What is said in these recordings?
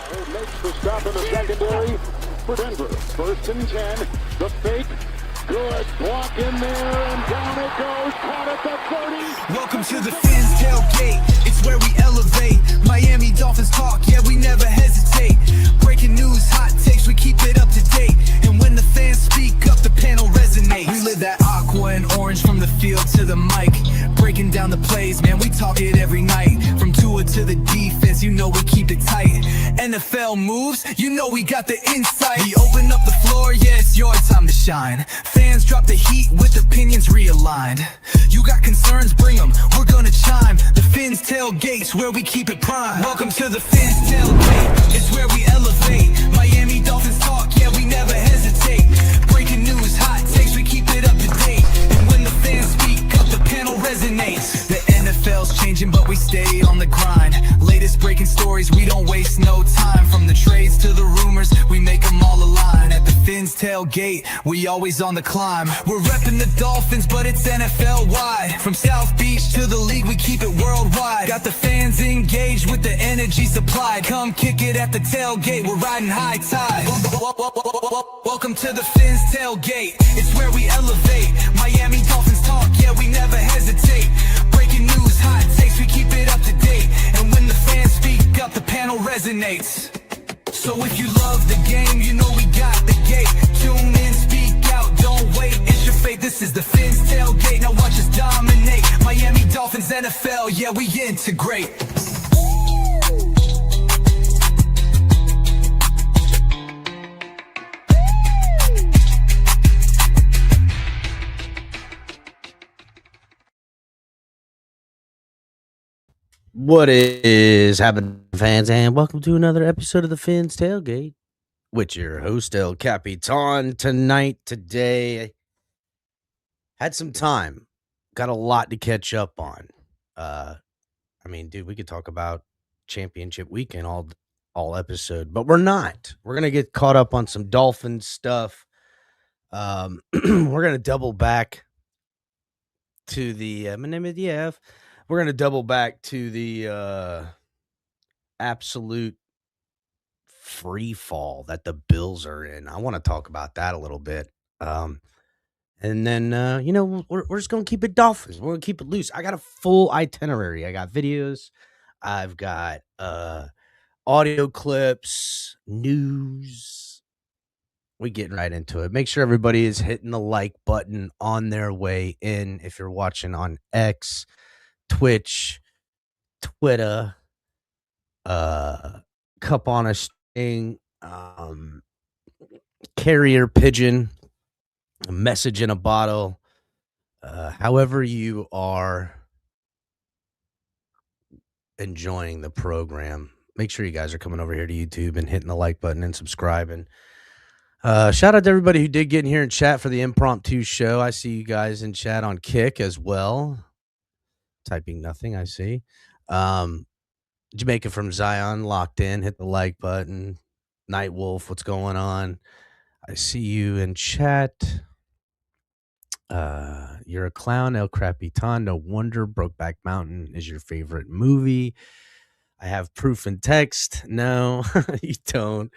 Makes the stop in the secondary for Denver. 1st and 10. The fake. Good. Block in there, and down it goes. Caught at the 30. Welcome to the Fins Tailgate. It's where we elevate. Miami Dolphins talk, yeah, we never hesitate. Breaking news, hot takes, we keep it up to date. And when the fans speak up, the panel resonates. We live that aqua and orange from the field to the mic. Breaking down the plays, man, we talk it every night. From Tua to the defense, you know we keep it tight. NFL moves, you know we got the insight. We open up the floor, yeah, it's your time to shine. Fans drop the heat with opinions realigned. You got concerns, bring them, we're gonna chime. The Fins Tailgate's where we keep it prime. Welcome to the Fins Tailgate, it's where we elevate. Miami Dolphins talk, yeah, we never hesitate. Breaking news, hot takes, we keep it up to date. And when the fans speak up, the panel resonates. The NFL's changing, but we stay on the grind. Latest breaking stories, we don't waste no time. From the trades to the rumors, we make them all align. At the Fins Tailgate, we always on the climb. We're repping the Dolphins, but it's NFL-wide. From South Beach to the league, we keep it worldwide. Got the fans engaged with the energy supplied. Come kick it at the tailgate, we're riding high tide. Welcome to the Fins Tailgate, it's where we elevate. Miami Dolphins talk, yeah, we never hesitate. Breaking news, hot takes, we keep it up to date. And when the fans speak up, the panel resonates. So if you love the game, you know we got the gate. Tune in, speak out, don't wait, it's your fate. This is the Fins Tailgate, now watch us dominate. Miami Dolphins, NFL, yeah, we integrate. What is happening, fans, and welcome to another episode of the Fins Tailgate with your host El Capitan. Today, had some time, got a lot to catch up on. Dude, we could talk about championship weekend all episode, but we're not. We're gonna get caught up on some Dolphins stuff. We're gonna double back to the We're going to double back to the absolute free fall that the Bills are in. I want to talk about that a little bit. And then, we're just going to keep it Dolphins. We're going to keep it loose. I got a full itinerary. I got videos. I've got audio clips, news. We're getting right into it. Make sure everybody is hitting the like button on their way in if you're watching on X, Twitch, Twitter, cup on a string, carrier pigeon, a message in a bottle, however you are enjoying the program. Make sure you guys are coming over here to YouTube and hitting the like button and subscribing. Shout out to everybody who did get in here and chat for the impromptu show. I see you guys in chat on Kick as well. Typing nothing, I see. Jamaica from Zion locked in. Hit the like button. Night Wolf, what's going on? I see you in chat. You're a clown, El Capitan. No wonder Brokeback Mountain is your favorite movie. I have proof in text. No, you don't.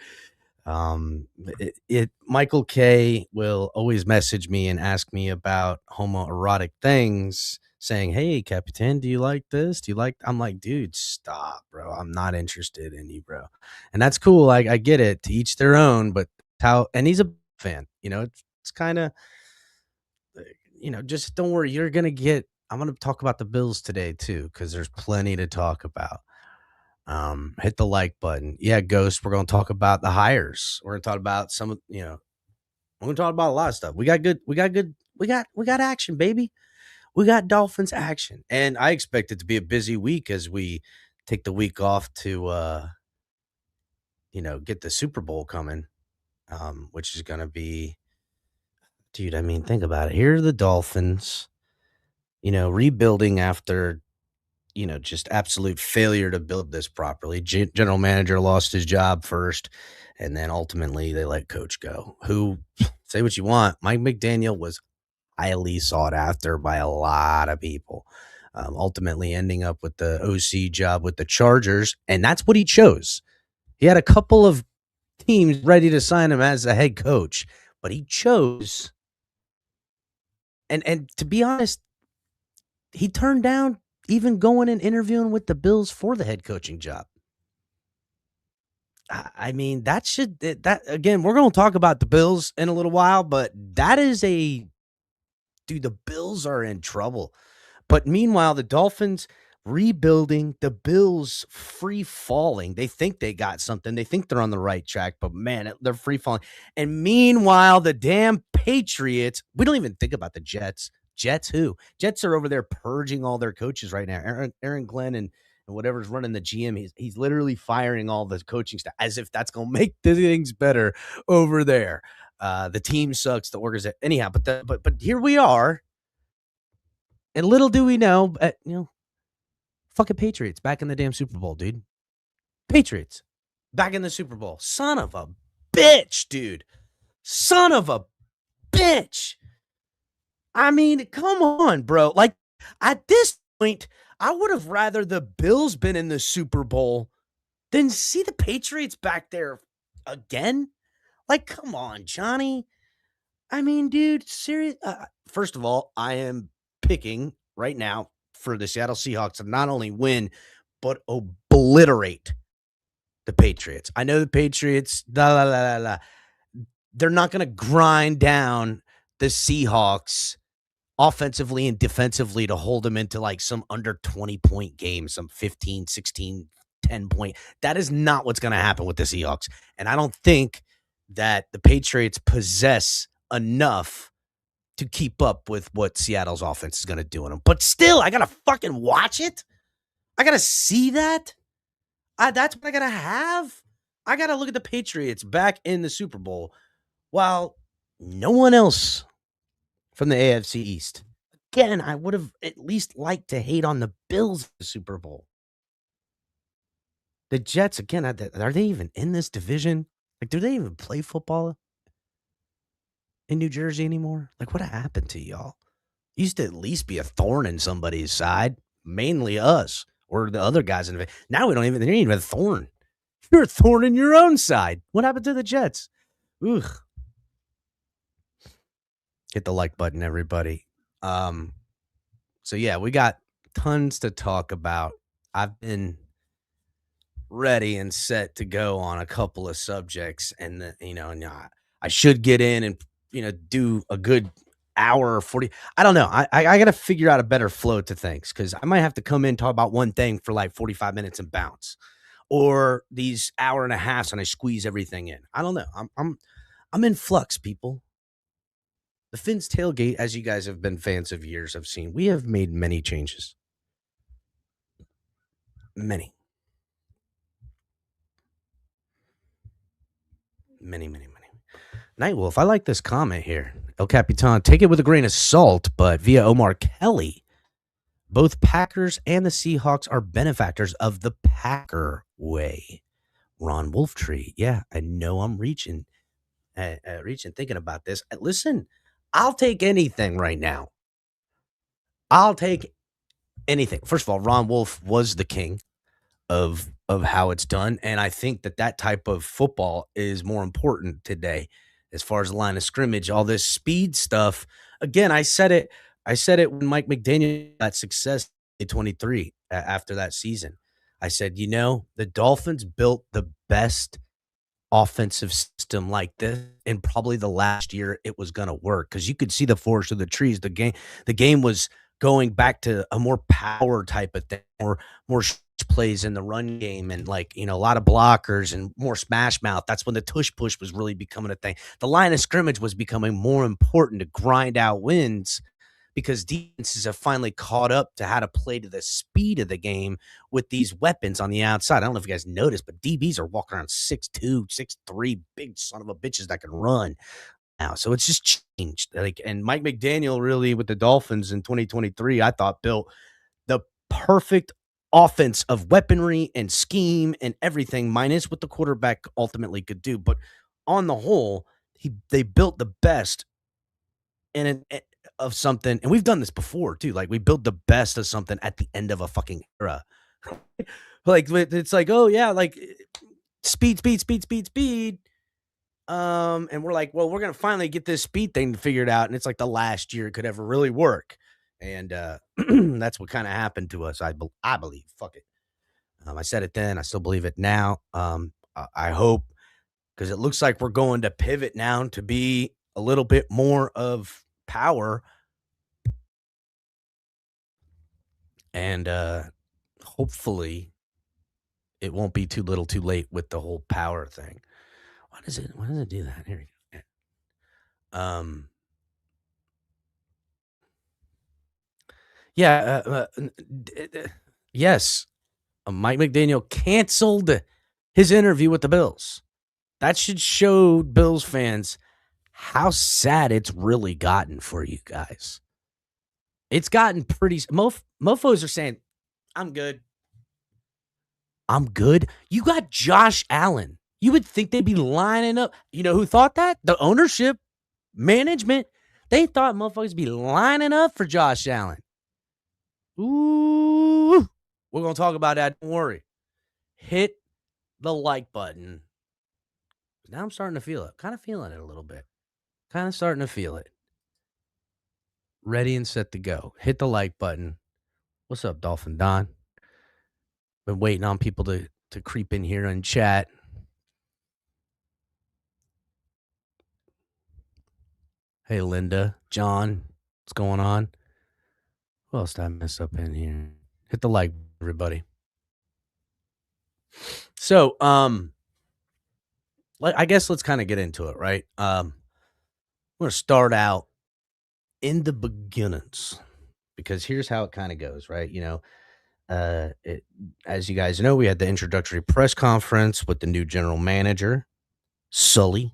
Michael K will always message me and ask me about homoerotic things, saying, "Hey, Capitan, do you like this? I'm like, dude, stop, bro. I'm not interested in you, bro." And that's cool. I get it. To each their own. But and he's a fan. It's kind of, just don't worry. I'm going to talk about the Bills today too, because there's plenty to talk about. Hit the like button. Yeah, Ghost. We're going to talk about the hires. We're going to talk about we're going to talk about a lot of stuff. We got action, baby. We got Dolphins action, and I expect it to be a busy week as we take the week off to, get the Super Bowl coming, which is going to be, dude, think about it. Here are the Dolphins, rebuilding after, just absolute failure to build this properly. General manager lost his job first, and then ultimately they let coach go. Who, say what you want, Mike McDaniel was highly sought after by a lot of people, ultimately ending up with the OC job with the Chargers. And that's what he chose. He had a couple of teams ready to sign him as a head coach, but he chose. And to be honest, he turned down even going and interviewing with the Bills for the head coaching job. I mean, that again, we're going to talk about the Bills in a little while, but that is dude, the Bills are in trouble. But meanwhile, the Dolphins rebuilding, the Bills free falling. They think they got something. They think they're on the right track, but man, they're free falling. And meanwhile, the damn Patriots, we don't even think about the Jets. Jets who? Jets are over there purging all their coaches right now. Aaron Glenn and whatever's running the GM, he's literally firing all the coaching staff as if that's going to make the things better over there. The team sucks. The organization, anyhow. But here we are, and little do we know, fucking Patriots back in the damn Super Bowl, dude. Patriots back in the Super Bowl. Son of a bitch, dude. Son of a bitch. I mean, come on, bro. Like at this point, I would have rather the Bills been in the Super Bowl than see the Patriots back there again. Like, come on, Johnny. I mean, dude, serious. First of all, I am picking right now for the Seattle Seahawks to not only win, but obliterate the Patriots. I know the Patriots, they're not going to grind down the Seahawks offensively and defensively to hold them into like some under 20-point game, some 15, 16, 10-point. That is not what's going to happen with the Seahawks. And I don't think that the Patriots possess enough to keep up with what Seattle's offense is going to do in them. But still, I got to fucking watch it. I got to see that. That's what I got to have. I got to look at the Patriots back in the Super Bowl while no one else from the AFC East. Again, I would have at least liked to hate on the Bills for the Super Bowl. The Jets, again, are they even in this division? Like, do they even play football in New Jersey anymore? Like, what happened to y'all? You used to at least be a thorn in somebody's side, mainly us or the other guys in the. Now we don't even. They're not even a thorn. You're a thorn in your own side. What happened to the Jets? Ugh. Hit the like button, everybody. So yeah, we got tons to talk about. I've been ready and set to go on a couple of subjects, and I should get in and do a good hour or 40. I don't know. I got to figure out a better flow to things because I might have to come in talk about one thing for like 45 minutes and bounce, or these hour and a halves and I squeeze everything in. I don't know. I'm in flux, people. The Fins Tailgate, as you guys have been fans of years, have seen, we have made many changes. Many. Nightwolf, I like this comment here. El Capitan, take it with a grain of salt, but via Omar Kelly, both Packers and the Seahawks are benefactors of the Packer way. Ron Wolftree, yeah, I know I'm reaching, thinking about this. Listen, I'll take anything right now. I'll take anything. First of all, Ron Wolf was the king of how it's done, and I think that type of football is more important today as far as the line of scrimmage. All this speed stuff. Again, I said it when Mike McDaniel got success in 23 after that season. I said, the Dolphins built the best offensive system like this in probably the last year it was going to work because you could see the forest of the trees. The game was going back to a more power type of thing, more plays in the run game, and a lot of blockers and more smash mouth. That's when the tush push was really becoming a thing. The line of scrimmage was becoming more important to grind out wins because defenses have finally caught up to how to play to the speed of the game with these weapons on the outside. I don't know if you guys noticed, but DBs are walking around 6'2", 6'3", big son of a bitches that can run now. So it's just changed. And Mike McDaniel really with the Dolphins in 2023, I thought built the perfect offense of weaponry and scheme and everything, minus what the quarterback ultimately could do. But on the whole, they built the best of something, and we've done this before too. Like we build the best of something at the end of a fucking era. It's like, oh yeah, like speed. And we're like, well, we're gonna finally get this speed thing figured out, and it's like the last year it could ever really work, and that's what kind of happened to us. I believe. Fuck it. I said it then. I still believe it now. I hope, because it looks like we're going to pivot now to be a little bit more of power, and hopefully it won't be too little too late with the whole power thing. Why does it do that? Here we go. Yes, Mike McDaniel canceled his interview with the Bills. That should show Bills fans how sad it's really gotten for you guys. It's gotten pretty. Mofos are saying, I'm good. I'm good. You got Josh Allen. You would think they'd be lining up. You know who thought that? The ownership, management. They thought motherfuckers would be lining up for Josh Allen. Ooh. We're going to talk about that. Don't worry. Hit the like button. Now I'm starting to feel it. Kind of feeling it a little bit. Kind of starting to feel it. Ready and set to go. Hit the like button. What's up, Dolphin Don? Been waiting on people to creep in here and chat. Hey, Linda, John, what's going on? Who else did I mess up in here? Hit the like, everybody. So, I guess let's kind of get into it, right? I'm going to start out in the beginnings, because here's how it kind of goes, right? You know, as you guys know, we had the introductory press conference with the new general manager, Sully,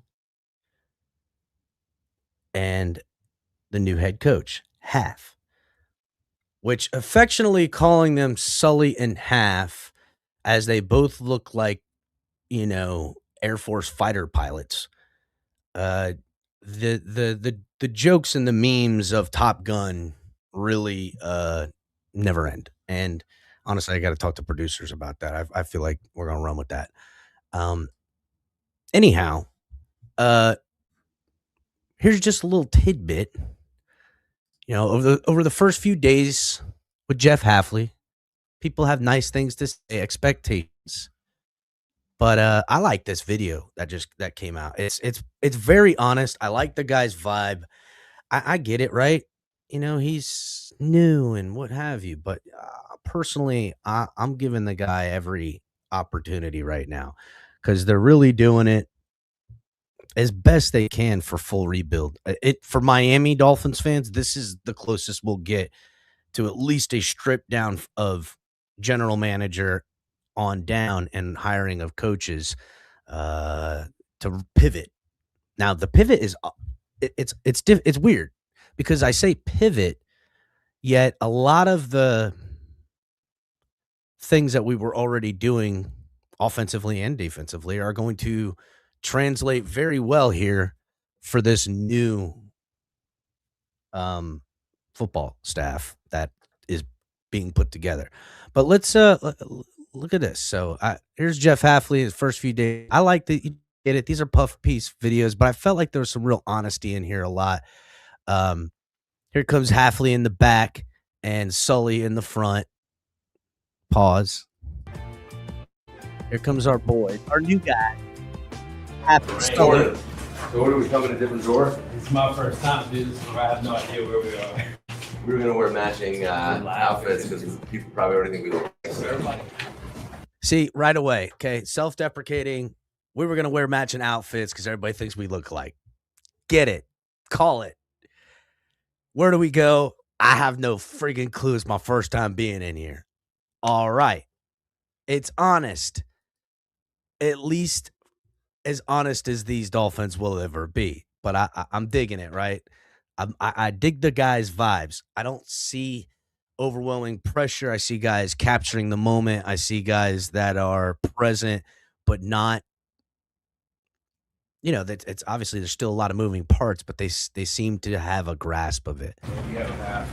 and the new head coach, Half, which affectionately calling them Sully and Half, as they both look like, you know, Air Force fighter pilots. The jokes and the memes of Top Gun really never end. And honestly, I got to talk to producers about that. I feel like we're gonna run with that. Anyhow, here's just a little tidbit. You know, over the first few days with Jeff Hafley, people have nice things to say, expectations. But I like this video that came out. It's very honest. I like the guy's vibe. I get it, right? You know, he's new and what have you. But personally, I'm giving the guy every opportunity right now, because they're really doing it as best they can for full rebuild. For Miami Dolphins fans, this is the closest we'll get to at least a strip down of general manager on down and hiring of coaches to pivot. Now the pivot is it's weird, because I say pivot, yet a lot of the things that we were already doing offensively and defensively are going to translate very well here for this new football staff that is being put together. But let's look at this. So here's Jeff Hafley, his first few days. I like that you get it. These are puff piece videos, but I felt like there was some real honesty in here a lot. Here comes Hafley in the back and Sully in the front. Pause. Here comes our boy, our new guy. So what are we coming to different door? It's my first time, dude, so I have no idea where we are. We were gonna wear matching outfits because people probably already think we look like everybody. See, right away, okay, self-deprecating. We were gonna wear matching outfits because everybody thinks we look alike. Get it. Call it. Where do we go? I have no freaking clue. It's my first time being in here. All right. It's honest. At least as honest as these Dolphins will ever be. But I'm digging it, right? I dig the guys' vibes. I don't see overwhelming pressure. I see guys capturing the moment. I see guys that are present, but not, you know, that it's obviously there's still a lot of moving parts, but they seem to have a grasp of it. Oh,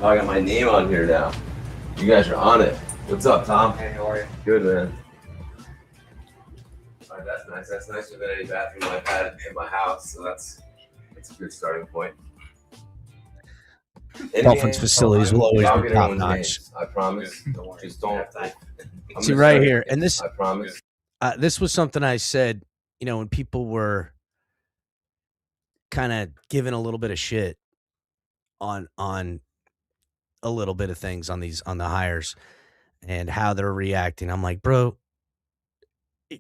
I got my name on here now. You guys are on it. What's up, Tom? Hey, how are you? Good, man. nice. That's nicer than any bathroom I've had in my house. So that's a good starting point. Dolphins facilities will always be top notch. Names, I promise. Just don't. See right here, and this. I promise. This was something I said. When people were kind of giving a little bit of shit on a little bit of things on the hires and how they're reacting. I'm like, bro,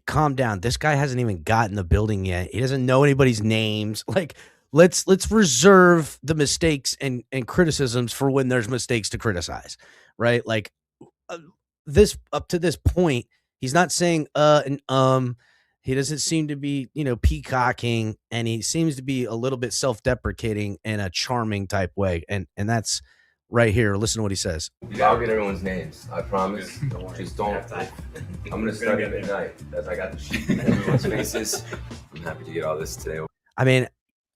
calm down. This guy hasn't even gotten the building yet. He doesn't know anybody's names. Like, let's reserve the mistakes and criticisms for when there's mistakes to criticize, right? Like this up to this point, he's not saying and he doesn't seem to be, peacocking, and he seems to be a little bit self-deprecating in a charming type way. And that's right here. Listen to what he says. I'll get everyone's names. I promise. Just don't. I'm going to start it at night. As I got the sheet in everyone's faces. I'm happy to get all this today. I mean,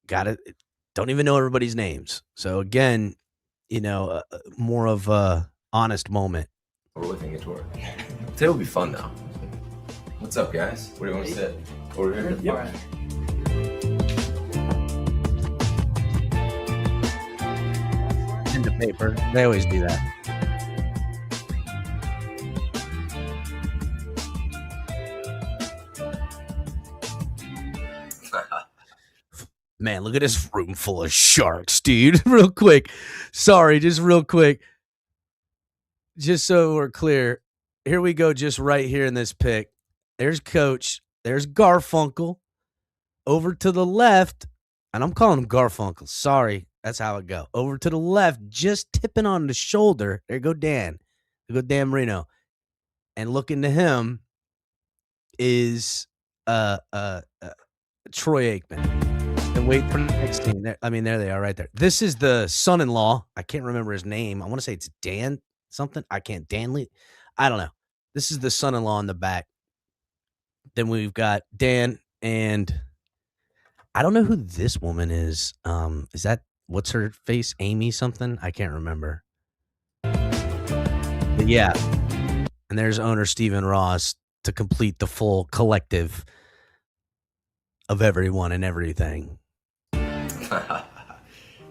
don't even know everybody's names. So again, more of a honest moment. We're looking at tour. Today will be fun though. What's up, guys? Where do you want to sit? Over here? Yep. In the paper. They always do that. Man, look at this room full of sharks, dude. Real quick. Sorry, just real quick. Just so we're clear. Here we go, just right here in this pic. There's Coach. There's Garfunkel. Over to the left, and I'm calling him Garfunkel. Sorry, that's how it go. Over to the left, just tipping on the shoulder. There go Dan. There go Dan Marino. And looking to him is Troy Aikman. And wait for the next team. There they are right there. This is the son-in-law. I can't remember his name. I want to say it's Dan something. Dan Lee. I don't know. This is the son-in-law in the back. Then we've got Dan, and I don't know who this woman is. Is that, what's her face? Amy something? I can't remember. But yeah. And there's owner Stephen Ross to complete the full collective of everyone and everything.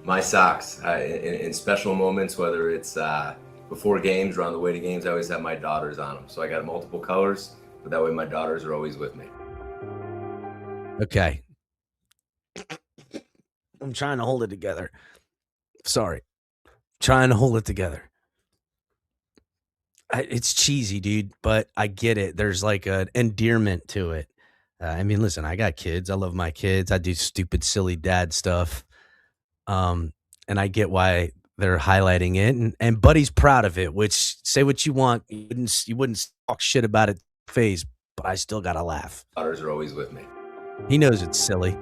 My socks. In special moments, whether it's before games or on the way to games, I always have my daughters on them. So I got multiple colors, but that way my daughters are always with me. Okay. I'm trying to hold it together. Sorry. Trying to hold it together. It's cheesy, dude, but I get it. There's like an endearment to it. Listen, I got kids. I love my kids. I do stupid, silly dad stuff. And I get why they're highlighting it. And Buddy's proud of it, which, say what you want. You wouldn't talk shit about it face, but I still got to laugh. Daughters are always with me. He knows it's silly.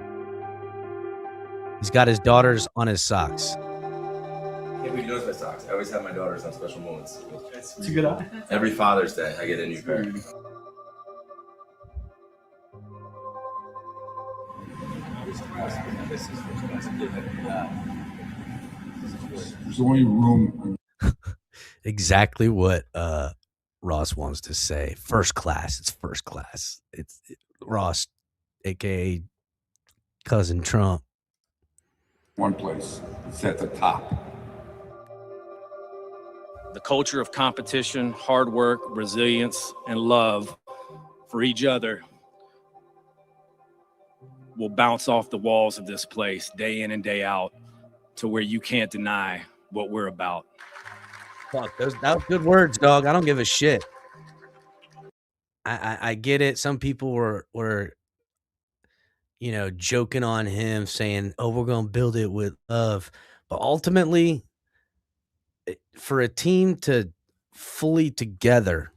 He's got his daughters on his socks. Yeah, we notice my socks. I always have my daughters on special moments. It's a good eye. Every Father's Day, I get a new pair. There's only room. Exactly what Ross wants to say. First class. It's first class. It's Ross, a.k.a. Cousin Trump. One place. It's at the top. The culture of competition, hard work, resilience, and love for each other will bounce off the walls of this place day in and day out to where you can't deny what we're about. Fuck, that was good words, dog. I don't give a shit. I get it. Some people were joking on him, saying, "Oh, we're gonna build it with love," but ultimately, for a team to fully together,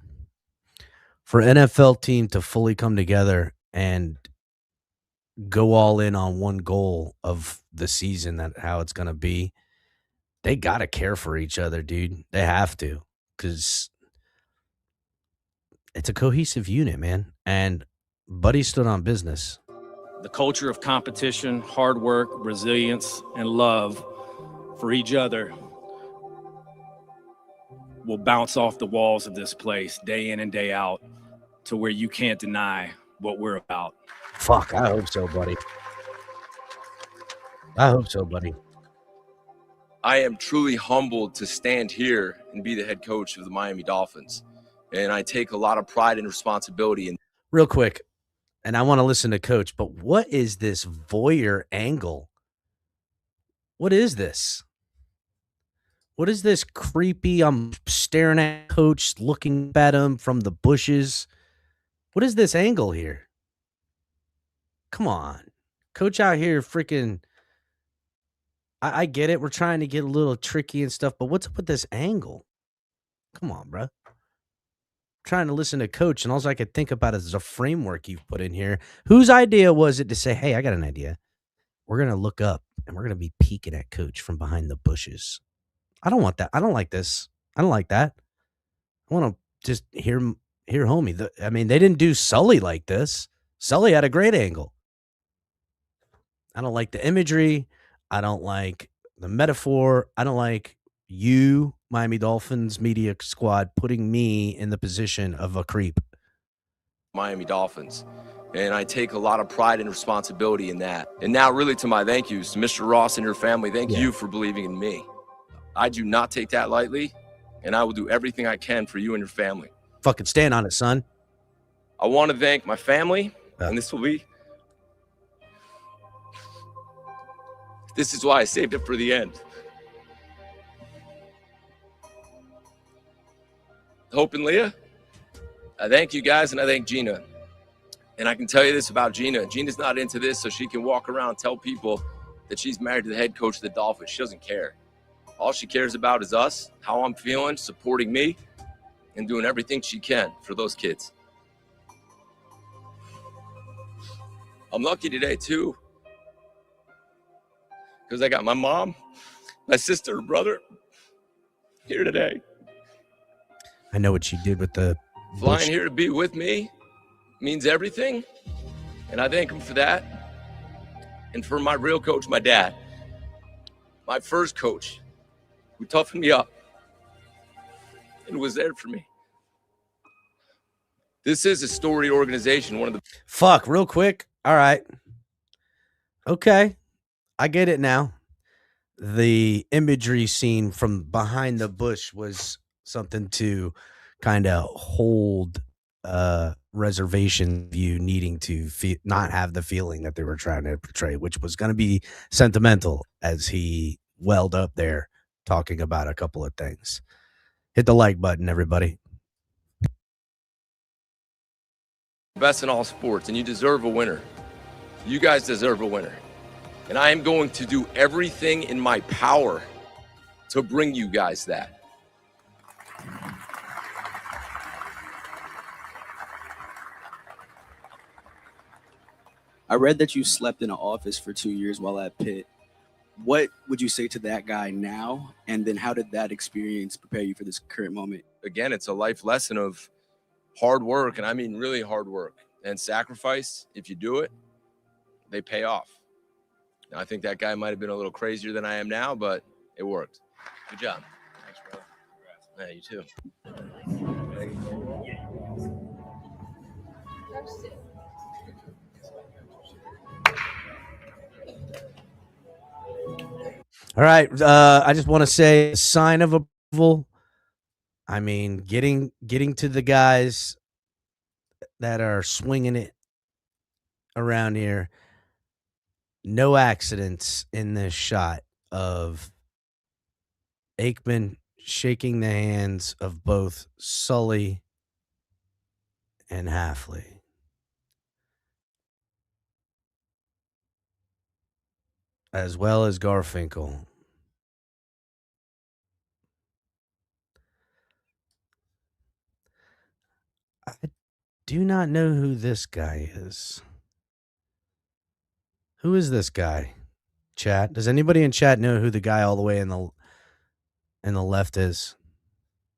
for an NFL team to fully come together and go all in on one goal of the season, that how it's gonna be, they gotta care for each other, dude. They have to, because it's a cohesive unit, man. And Buddy stood on business. The culture of competition, hard work, resilience, and love for each other will bounce off the walls of this place day in and day out to where you can't deny what we're about. Fuck, I hope so, buddy. I hope so, buddy. I am truly humbled to stand here and be the head coach of the Miami Dolphins. And I take a lot of pride and responsibility in Real quick, and I want to listen to Coach, but what is this voyeur angle? What is this? What is this creepy? I'm staring at Coach, looking at him from the bushes. What is this angle here? Come on. Coach out here freaking. I get it. We're trying to get a little tricky and stuff, but what's up with this angle? Come on, bro. Trying to listen to Coach, and all I could think about is a framework you've put in here. Whose idea was it to say, hey, I got an idea. We're going to look up, and we're going to be peeking at Coach from behind the bushes. I don't want that. I don't like this. I don't like that. I want to just hear homie. They didn't do Sully like this. Sully had a great angle. I don't like the imagery. I don't like the metaphor. I don't like you, Miami Dolphins media squad, putting me in the position of a creep. Miami Dolphins. And I take a lot of pride and responsibility in that. And now really to my thank yous to Mr. Ross and your family. Thank you for believing in me. I do not take that lightly, and I will do everything I can for you and your family. Fucking stand on it, son. I want to thank my family, and this is why I saved it for the end. Hope and Leah, I thank you guys, and I thank Gina. And I can tell you this about Gina. Gina's not into this, so she can walk around and tell people that she's married to the head coach of the Dolphins. She doesn't care. All she cares about is us, how I'm feeling, supporting me, and doing everything she can for those kids. I'm lucky today, too, because I got my mom, my sister, and brother here today. I know what you did with the Flying here to be with me means everything, and I thank him for that. And for my real coach, my dad, my first coach, who toughened me up and was there for me. This is a storied organization. One of the fuck, real quick. All right. Okay. I get it now. The imagery scene from behind the bush was something to kind of hold reservation view, needing to not have the feeling that they were trying to portray, which was going to be sentimental as he welled up there talking about a couple of things. Hit the like button, everybody. best in all sports, and you deserve a winner. You guys deserve a winner. And I am going to do everything in my power to bring you guys that. I read that you slept in an office for 2 years while at Pitt. What would you say to that guy now? And then how did that experience prepare you for this current moment? Again, it's a life lesson of hard work, and I mean really hard work and sacrifice. If you do it, they pay off. Now, I think that guy might have been a little crazier than I am now, but it worked. Good job. Thanks, brother. Yeah, you too. All right. I just want to say a sign of approval. I mean, getting to the guys that are swinging it around here. No accidents in this shot of Aikman shaking the hands of both Sully and Halfley. As well as Garfinkel. I do not know who this guy is. Who is this guy? Chat. Does anybody in chat know who the guy all the way in the left is?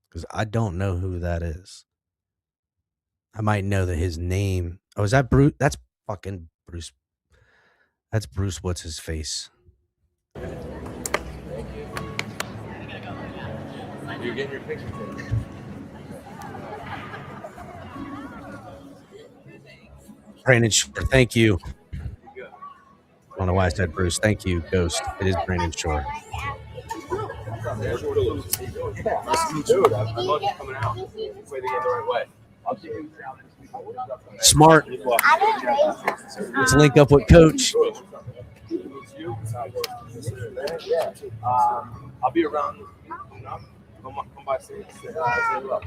Because I don't know who that is. I might know that his name. Oh, is that Bruce? That's fucking Bruce. That's Bruce. What's his face? Thank you. You're getting your picture taken. Brandon Shore, thank you. I don't know why I said Bruce. Thank you, Ghost. It is Brandon Shore. Smart. Let's link up with Coach. I'll be around. Come by, say hello.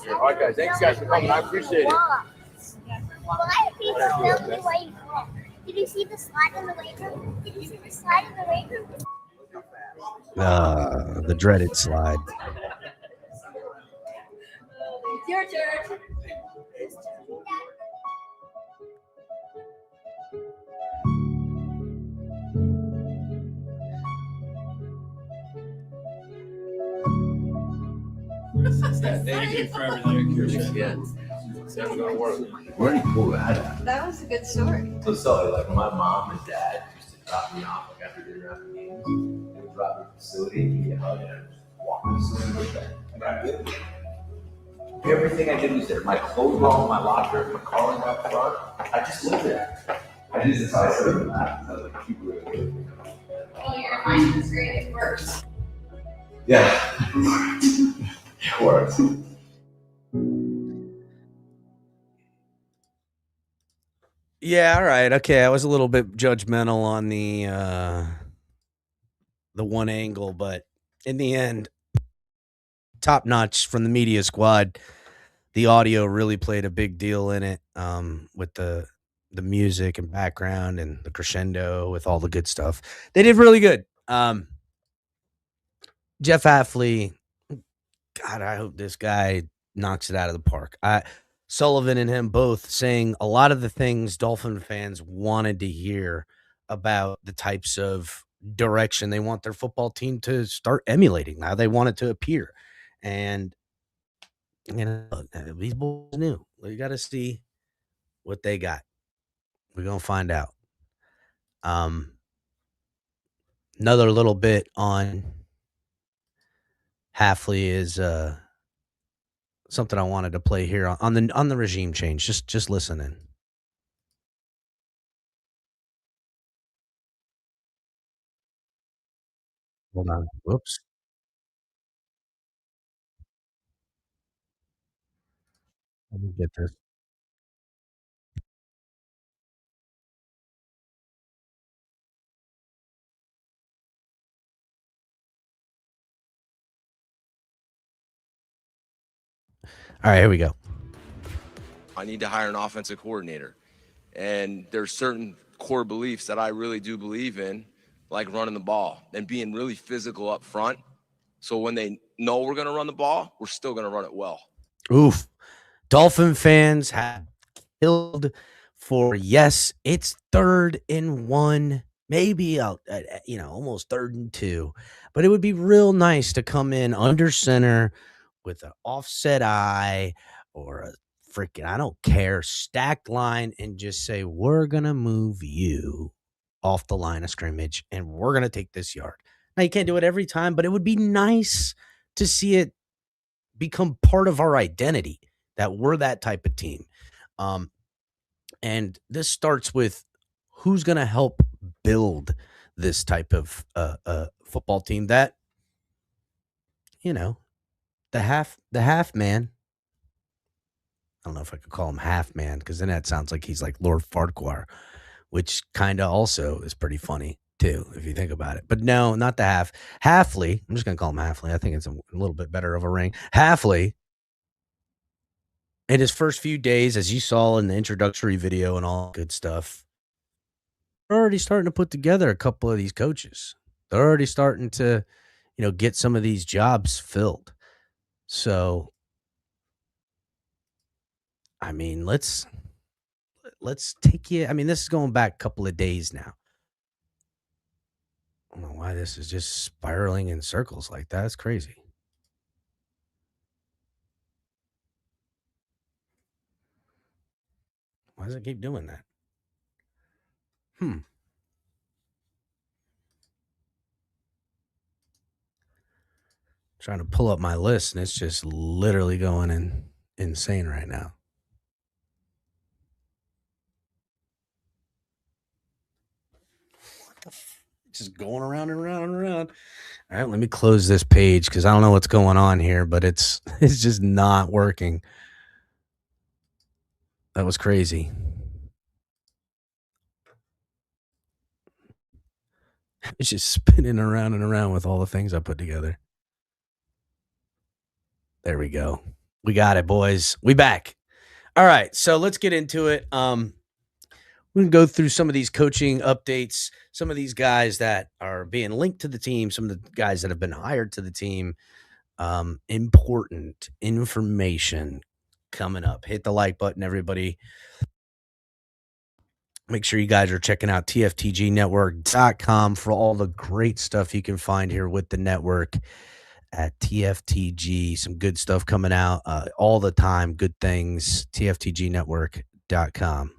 All right, guys. Thanks, guys, for coming. I appreciate it. Did you see the slide in the weight room? Did you see the slide in the weight room? The dreaded slide. It's your turn. Thank you for everything. Yeah. It's never gonna work. Where did you pull that at? That was a good story. So, like, my mom and dad used to drop me off like after dinner after games. They would drop me to the facility and give me a hug and I'd just walk to the facility with that. And I did. Everything I did was there. My clothes were all in my locker, my car was out front. I just lived there. I just decided to live that. I was like, keep it really. Well, your mind is great. It works. Yeah. It works. Yeah, all right. Okay, I was a little bit judgmental on the one angle, but in the end, top notch from the media squad. The audio really played a big deal in it, with the music and background and the crescendo with all the good stuff. They did really good. Jeff Affley, God, I hope this guy knocks it out of the park. Sullivan and him both saying a lot of the things Dolphin fans wanted to hear about the types of direction they want their football team to start emulating, how they want it to appear. And, you know, these boys knew. We got to see what they got. We're going to find out. Another little bit on Hafley is something I wanted to play here on the regime change. Just listen in. Hold on. Whoops. Let me get this. All right, here we go. I need to hire an offensive coordinator. And there's certain core beliefs that I really do believe in, like running the ball and being really physical up front. So when they know we're going to run the ball, we're still going to run it well. Oof. Dolphin fans have killed for, yes, it's 3rd and 1, maybe almost 3rd and 2. But it would be real nice to come in under center with an offset eye or a freaking, I don't care, stacked line and just say, we're going to move you off the line of scrimmage and we're going to take this yard. Now, you can't do it every time, but it would be nice to see it become part of our identity that we're that type of team. And this starts with who's going to help build this type of football team that, the half man. I don't know if I could call him half man because then that sounds like he's like Lord Farquhar, which kind of also is pretty funny too, if you think about it. But no, not the half. Hafley, I'm just going to call him Hafley. I think it's a little bit better of a ring. Hafley, in his first few days, as you saw in the introductory video and all good stuff, they're already starting to put together a couple of these coaches. They're already starting to, get some of these jobs filled. So, I mean, let's take you. I mean, this is going back a couple of days now. I don't know why this is just spiraling in circles like that. It's crazy. Why does it keep doing that? Trying to pull up my list, and it's just literally going insane right now. Just going around and around and around. All right, let me close this page because I don't know what's going on here, but it's just not working. That was crazy. It's just spinning around and around with all the things I put together. There we go. We got it, boys. We back. All right, so let's get into it. We can go through some of these coaching updates, some of these guys that are being linked to the team, some of the guys that have been hired to the team. Important information coming up. Hit the like button, everybody. Make sure you guys are checking out tftgnetwork.com for all the great stuff you can find here with the network at TFTG. Some good stuff coming out all the time. Good things. tftgnetwork.com.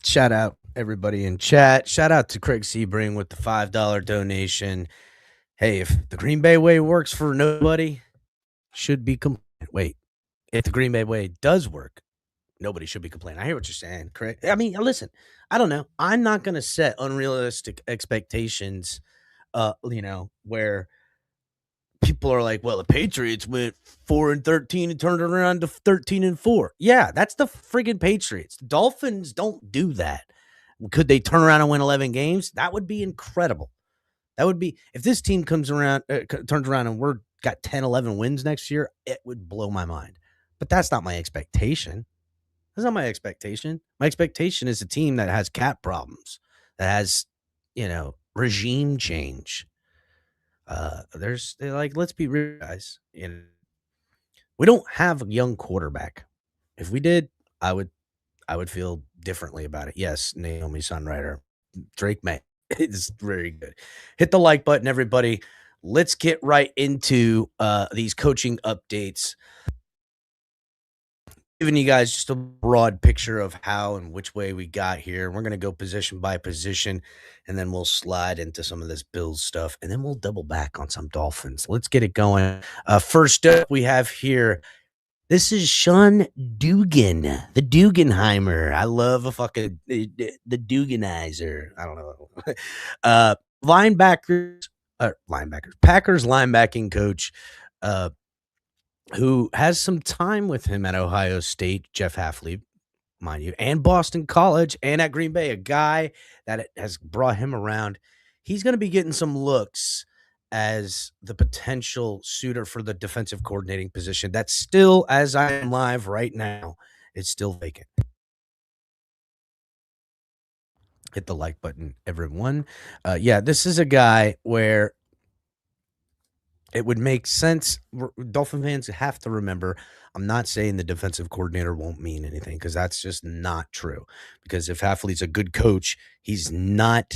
Shout out everybody in chat. Shout out to Craig Sebring with the $5 donation. Hey, if the Green Bay way works for nobody, should be wait. If the Green Bay way does work, nobody should be complaining. I hear what you're saying, Craig. I mean, listen, I don't know. I'm not going to set unrealistic expectations, where people are like, well, the Patriots went 4-13 and turned it around to 13-4. Yeah, that's the friggin' Patriots. The Dolphins don't do that. Could they turn around and win 11 games? That would be incredible. That would be, if this team turns around and we're got 10, 11 wins next year, it would blow my mind. But that's not my expectation. That's not my expectation. My expectation is a team that has cap problems, that has, regime change. Let's be real, guys. We don't have a young quarterback. If we did, I would feel differently about it. Yes, Naomi Sunrider, Drake May is very good. Hit the like button, everybody. Let's get right into these coaching updates. Giving you guys just a broad picture of how and which way we got here. We're going to go position by position, and then we'll slide into some of this Bills stuff, and then we'll double back on some Dolphins. Let's get it going. First up, we have here, this is Sean Dugan, the Duganheimer. I love the Duganizer. I don't know. Packers linebacking coach, who has some time with him at Ohio State, Jeff Hafley, mind you, and Boston College, and at Green Bay, a guy that has brought him around. He's going to be getting some looks as the potential suitor for the defensive coordinating position. That's still, as I am live right now, it's still vacant. Hit the like button, everyone. This is a guy where it would make sense. Dolphin fans have to remember, I'm not saying the defensive coordinator won't mean anything, because that's just not true. Because if Hafley's a good coach, he's not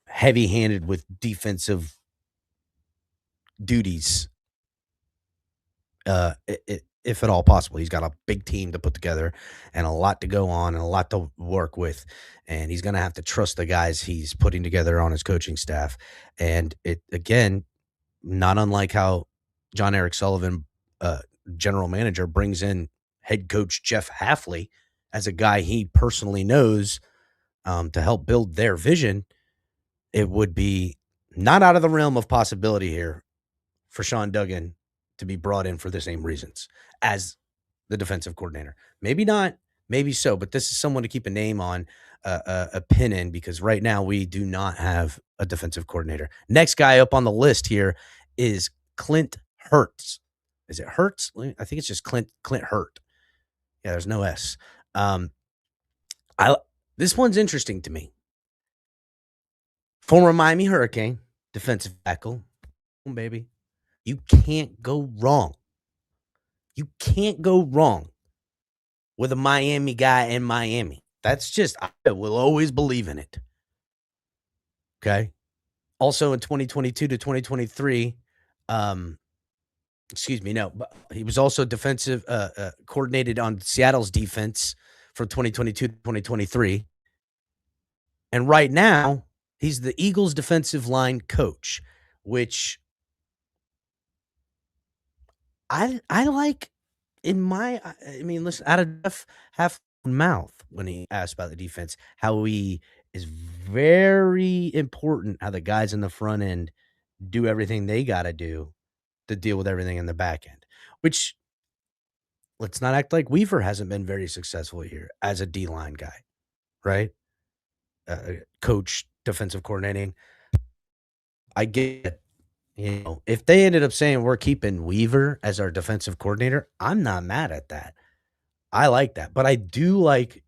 heavy-handed with defensive duties, if at all possible. He's got a big team to put together and a lot to go on and a lot to work with. And he's going to have to trust the guys he's putting together on his coaching staff. And it, again, not unlike how John Eric Sullivan, general manager, brings in head coach Jeff Hafley as a guy he personally knows, to help build their vision, it would be not out of the realm of possibility here for Sean Duggan to be brought in for the same reasons as the defensive coordinator. Maybe not, maybe so, but this is someone to keep a name on, a pin in, because right now we do not have a defensive coordinator. Next guy up on the list here is Clint Hurts. Is it Hurts? I think it's just Clint Hurt. Yeah, there's no S. This one's interesting to me. Former Miami Hurricane, defensive tackle, baby. You can't go wrong. You can't go wrong with a Miami guy in Miami. That's just, I will always believe in it. Okay. Also in 2022 to 2023, but he was also defensive, coordinated on Seattle's defense from 2022 to 2023. And right now, he's the Eagles defensive line coach, which I like. Listen, out of half mouth when he asked about the defense, how he is very important, how the guys in the front end do everything they got to do to deal with everything in the back end, which, let's not act like Weaver hasn't been very successful here as a D-line guy, right? Coach, defensive coordinating. I get it. If they ended up saying we're keeping Weaver as our defensive coordinator, I'm not mad at that. I like that. But I do like,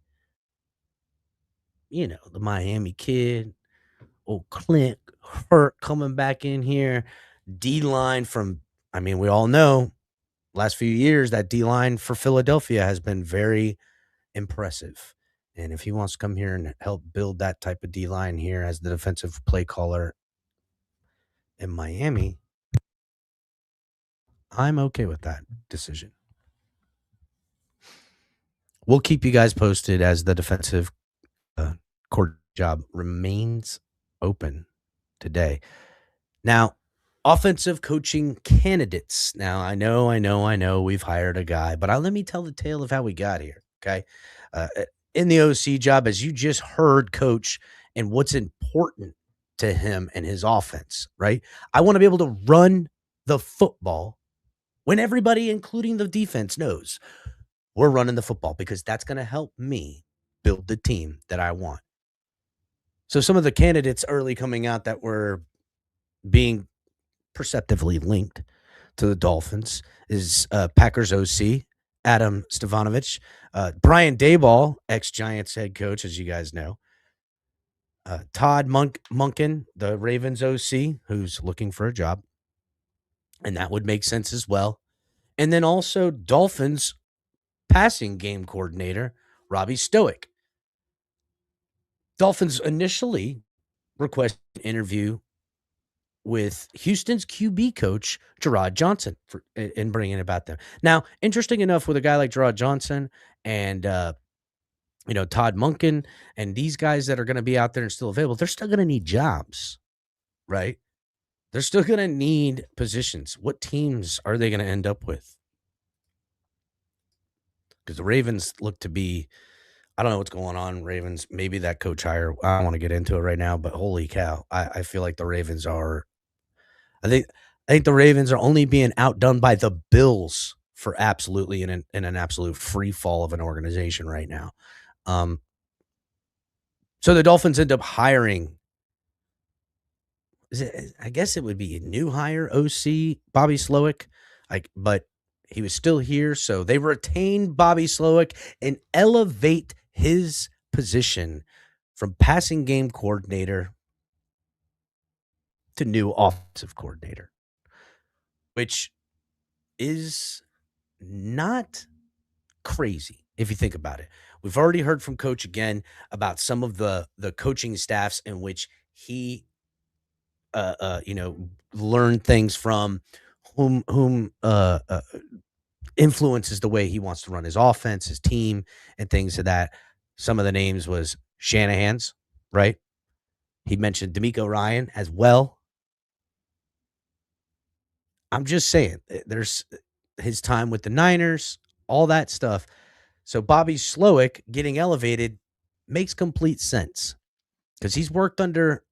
the Miami kid, Clint Hurt coming back in here. D-line we all know last few years that D-line for Philadelphia has been very impressive. And if he wants to come here and help build that type of D-line here as the defensive play caller in Miami, I'm okay with that decision. We'll keep you guys posted as the defensive court job remains open today. Now, offensive coaching candidates. Now, I know we've hired a guy, but let me tell the tale of how we got here, okay? In the OC job, as you just heard, Coach, and what's important to him and his offense, right? I want to be able to run the football when everybody, including the defense, knows we're running the football, because that's going to help me build the team that I want. So some of the candidates early coming out that were being perceptively linked to the Dolphins is Packers OC, Adam Stavanovich, Brian Daboll, ex-Giants head coach, as you guys know, Todd Monken, the Ravens OC, who's looking for a job, and that would make sense as well. And then also Dolphins passing game coordinator, Robbie Stoic. Dolphins initially requested an interview with Houston's QB coach, Gerard Johnson, in bringing about them. Now, interesting enough, with a guy like Gerard Johnson and, Todd Monken and these guys that are going to be out there and still available, they're still going to need jobs, right? They're still going to need positions. What teams are they going to end up with? Because the Ravens look to be, I don't know what's going on, Ravens. Maybe that coach hire, I don't want to get into it right now, but holy cow, I feel like the Ravens are, I think the Ravens are only being outdone by the Bills for absolutely in an absolute free fall of an organization right now. So the Dolphins end up hiring, I guess it would be a new hire, OC, Bobby Slowick, but he was still here, so they retain Bobby Slowick and elevate his position from passing game coordinator to new offensive coordinator, which is not crazy if you think about it. We've already heard from Coach again about some of the coaching staffs in which he learned things from, whom influences the way he wants to run his offense, his team, and things of that. Some of the names was Shanahan's, right? He mentioned D'Amico Ryan as well. I'm just saying, there's his time with the Niners, all that stuff. So Bobby Slowick getting elevated makes complete sense because he's worked under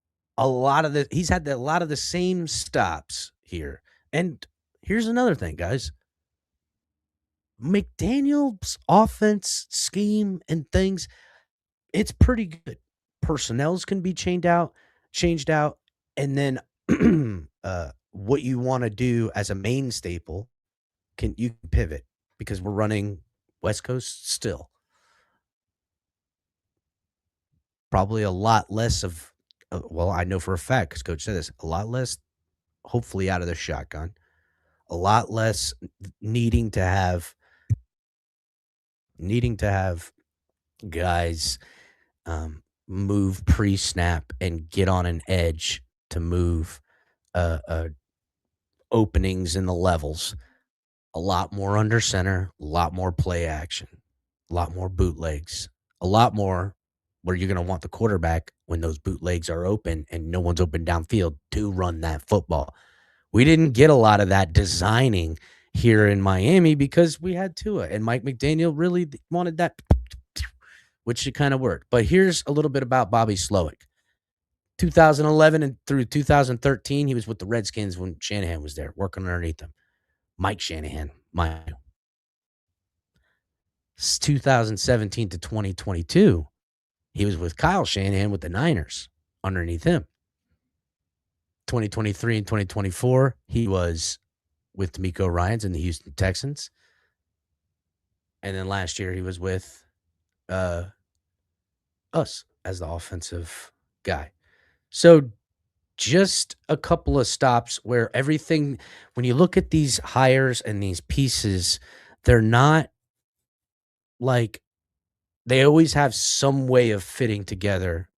he's had a lot of the same stops here. And here's another thing, guys. McDaniel's offense scheme and things, it's pretty good. Personnels can be changed out, and then what you want to do as a main staple you can pivot because we're running West Coast still. Probably a lot less of well, I know for a fact because Coach said this, a lot less hopefully out of the shotgun, a lot less needing to have guys move pre-snap and get on an edge to move openings in the levels. A lot more under center, a lot more play action, a lot more bootlegs, a lot more where you're going to want the quarterback when those bootlegs are open and no one's open downfield to run that football. We didn't get a lot of that designing here in Miami because we had Tua, and Mike McDaniel really wanted that, which it kind of worked. But here's a little bit about Bobby Slowick. 2011 and through 2013, he was with the Redskins when Shanahan was there, working underneath him. Mike Shanahan, mind you. 2017 to 2022, he was with Kyle Shanahan with the Niners underneath him. 2023 and 2024, he was with D'Amico Ryans and the Houston Texans. And then last year, he was with us as the offensive guy. So just a couple of stops where everything, when you look at these hires and these pieces, they're not like, they always have some way of fitting together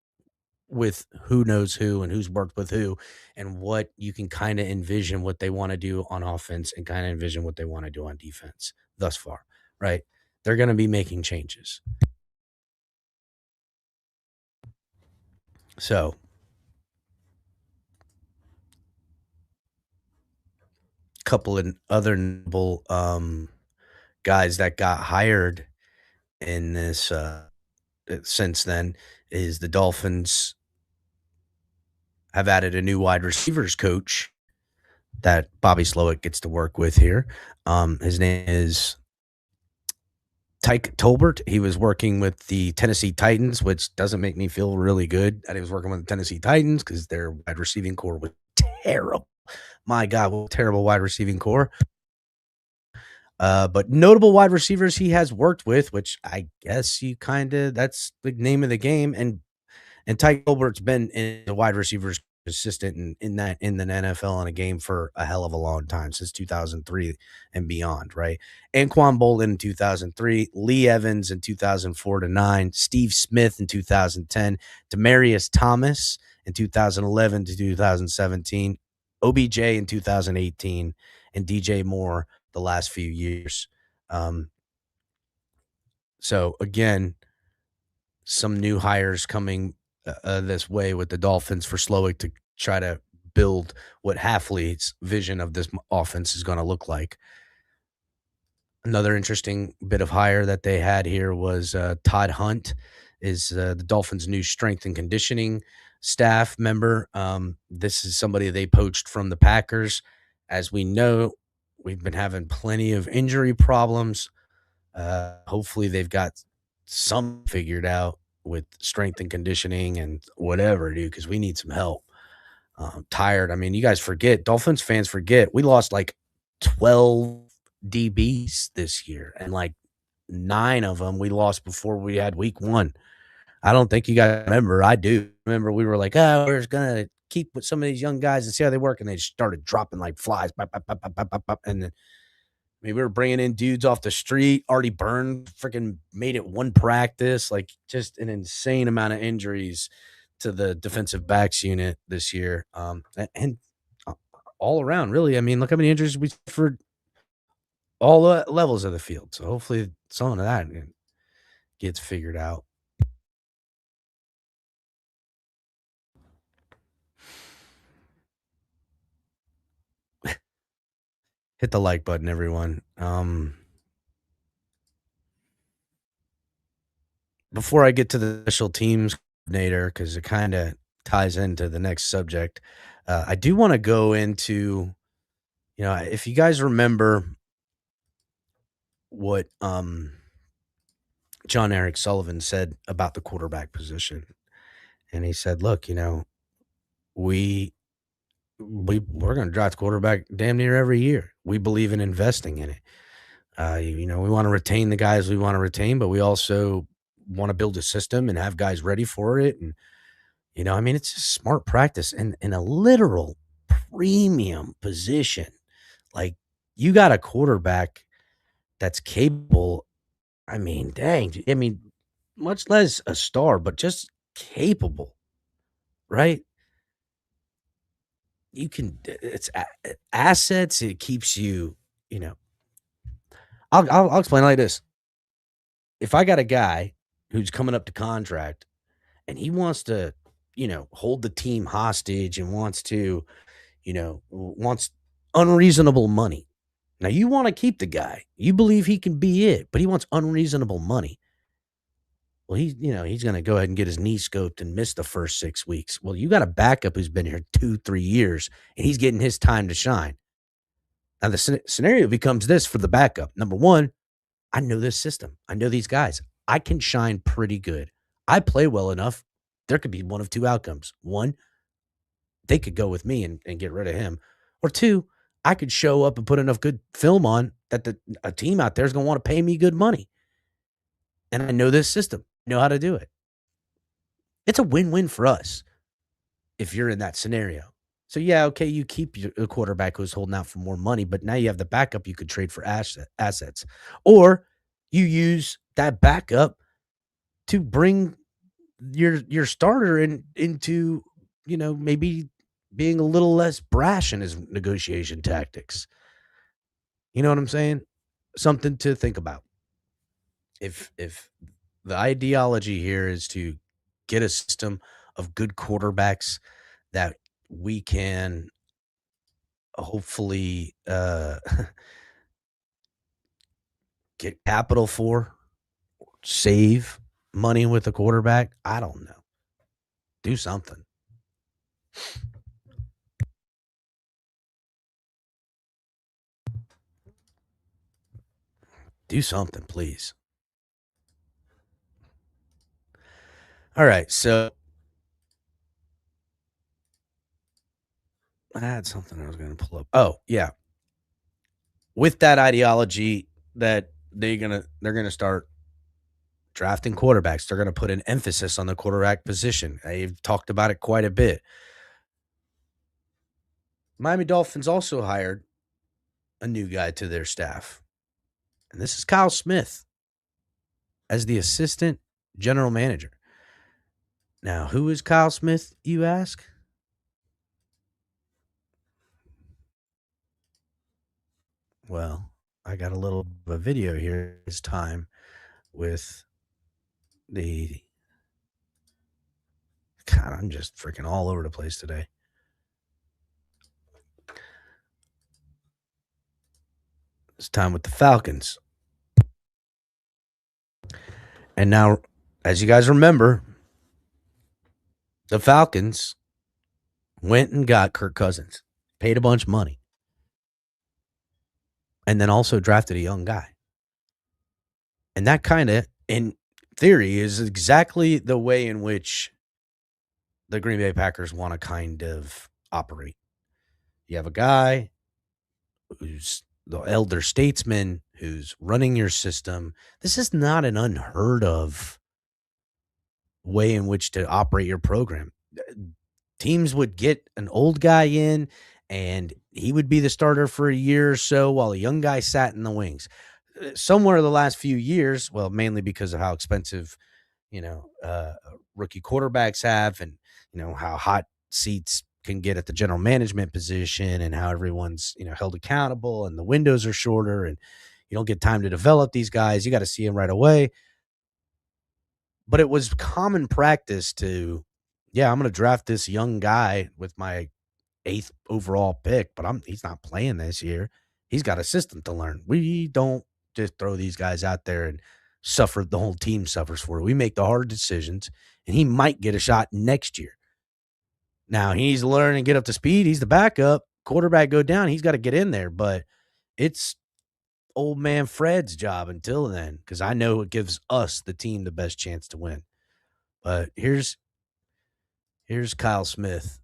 with who knows who and who's worked with who and what you can kind of envision what they want to do on offense and kind of envision what they want to do on defense thus far, right? They're going to be making changes. So couple of other notable guys that got hired in this since then is the Dolphins have added a new wide receivers coach that Bobby Slowick gets to work with here. His name is Tyke Tolbert. He was working with the Tennessee Titans, which doesn't make me feel really good that he was working with the Tennessee Titans because their wide receiving core was terrible. My God, what a terrible wide receiving core. But notable wide receivers he has worked with, which I guess that's the name of the game. And Tyke Gilbert's been in the wide receivers assistant in the NFL in a game for a hell of a long time, since 2003 and beyond, right? Anquan Bolden in 2003, Lee Evans in 2004 to 9, Steve Smith in 2010, Demarius Thomas in 2011 to 2017, OBJ in 2018, and DJ Moore the last few years. So again, some new hires coming this way with the Dolphins for Slowick to try to build what Halfleet's vision of this offense is going to look like. Another interesting bit of hire that they had here was Todd Hunt is the Dolphins' new strength and conditioning staff member. This is somebody they poached from the Packers. As we know, we've been having plenty of injury problems. Hopefully they've got some figured out with strength and conditioning and whatever, dude, because we need some help. Tired. I mean, you guys forget, Dolphins fans forget, we lost like 12 DBs this year, and like 9 of them we lost before we had week 1. I don't think you guys remember. I do remember we were like, we're just going to keep with some of these young guys and see how they work, and they just started dropping like flies. And then we were bringing in dudes off the street. Artie Burns freaking made it one practice. Like, just an insane amount of injuries to the defensive backs unit this year. And all around, really. I mean, look how many injuries we suffered all levels of the field. So hopefully some of that gets figured out. Hit the like button, everyone. before I get to the special teams coordinator, because it kind of ties into the next subject, I do want to go into, if you guys remember what John Eric Sullivan said about the quarterback position. And he said, look, we're going to draft quarterback damn near every year. We believe in investing in it. We want to retain the guys we want to retain, but we also want to build a system and have guys ready for it. And, it's a smart practice and in a literal premium position. Like, you got a quarterback that's capable. I mean, dang. Much less a star, but just capable, right? It's assets. It keeps you, I'll explain it like this. If I got a guy who's coming up to contract and he wants to, hold the team hostage and wants to, wants unreasonable money. Now you want to keep the guy. You believe he can be it, but he wants unreasonable money. Well, he's going to go ahead and get his knee scoped and miss the first 6 weeks. Well, you got a backup who's been here 2-3 years, and he's getting his time to shine. Now, the scenario becomes this for the backup. Number one, I know this system. I know these guys. I can shine pretty good. I play well enough. There could be one of two outcomes. One, they could go with me and get rid of him. Or two, I could show up and put enough good film on that a team out there is going to want to pay me good money. And I know this system. Know how to do it. It's a win-win for us if you're in that scenario. So yeah, okay, you keep a quarterback who's holding out for more money, but now you have the backup you could trade for assets. Or you use that backup to bring your starter into, maybe being a little less brash in his negotiation tactics. You know what I'm saying? Something to think about. If the ideology here is to get a system of good quarterbacks that we can hopefully get capital for, save money with a quarterback. I don't know. Do something. Do something, please. All right, so I had something I was going to pull up. Oh, yeah. With that ideology that they're going to start drafting quarterbacks, they're going to put an emphasis on the quarterback position. I've talked about it quite a bit. Miami Dolphins also hired a new guy to their staff. And this is Kyle Smith as the assistant general manager. Now, who is Kyle Smith, you ask? Well, I got a little of a video here this time with the... God, I'm just freaking all over the place today. It's time with the Falcons. And now, as you guys remember, the Falcons went and got Kirk Cousins, paid a bunch of money, and then also drafted a young guy. And that kind of, in theory, is exactly the way in which the Green Bay Packers want to kind of operate. You have a guy who's the elder statesman who's running your system. This is not an unheard of way in which to operate your program. Teams would get an old guy in and he would be the starter for a year or so while a young guy sat in the wings. Somewhere the last few years, well, mainly because of how expensive, rookie quarterbacks have and, how hot seats can get at the general management position and how everyone's, held accountable and the windows are shorter and you don't get time to develop these guys. You got to see them right away. But it was common practice to, I'm going to draft this young guy with my 8th overall pick, but he's not playing this year. He's got a system to learn. We don't just throw these guys out there and suffer. The whole team suffers for it. We make the hard decisions, and he might get a shot next year. Now, he needs to learn and get up to speed. He's the backup. Quarterback go down. He's got to get in there, but it's old man Fred's job until then, because I know it gives us, the team, the best chance to win. But here's Kyle Smith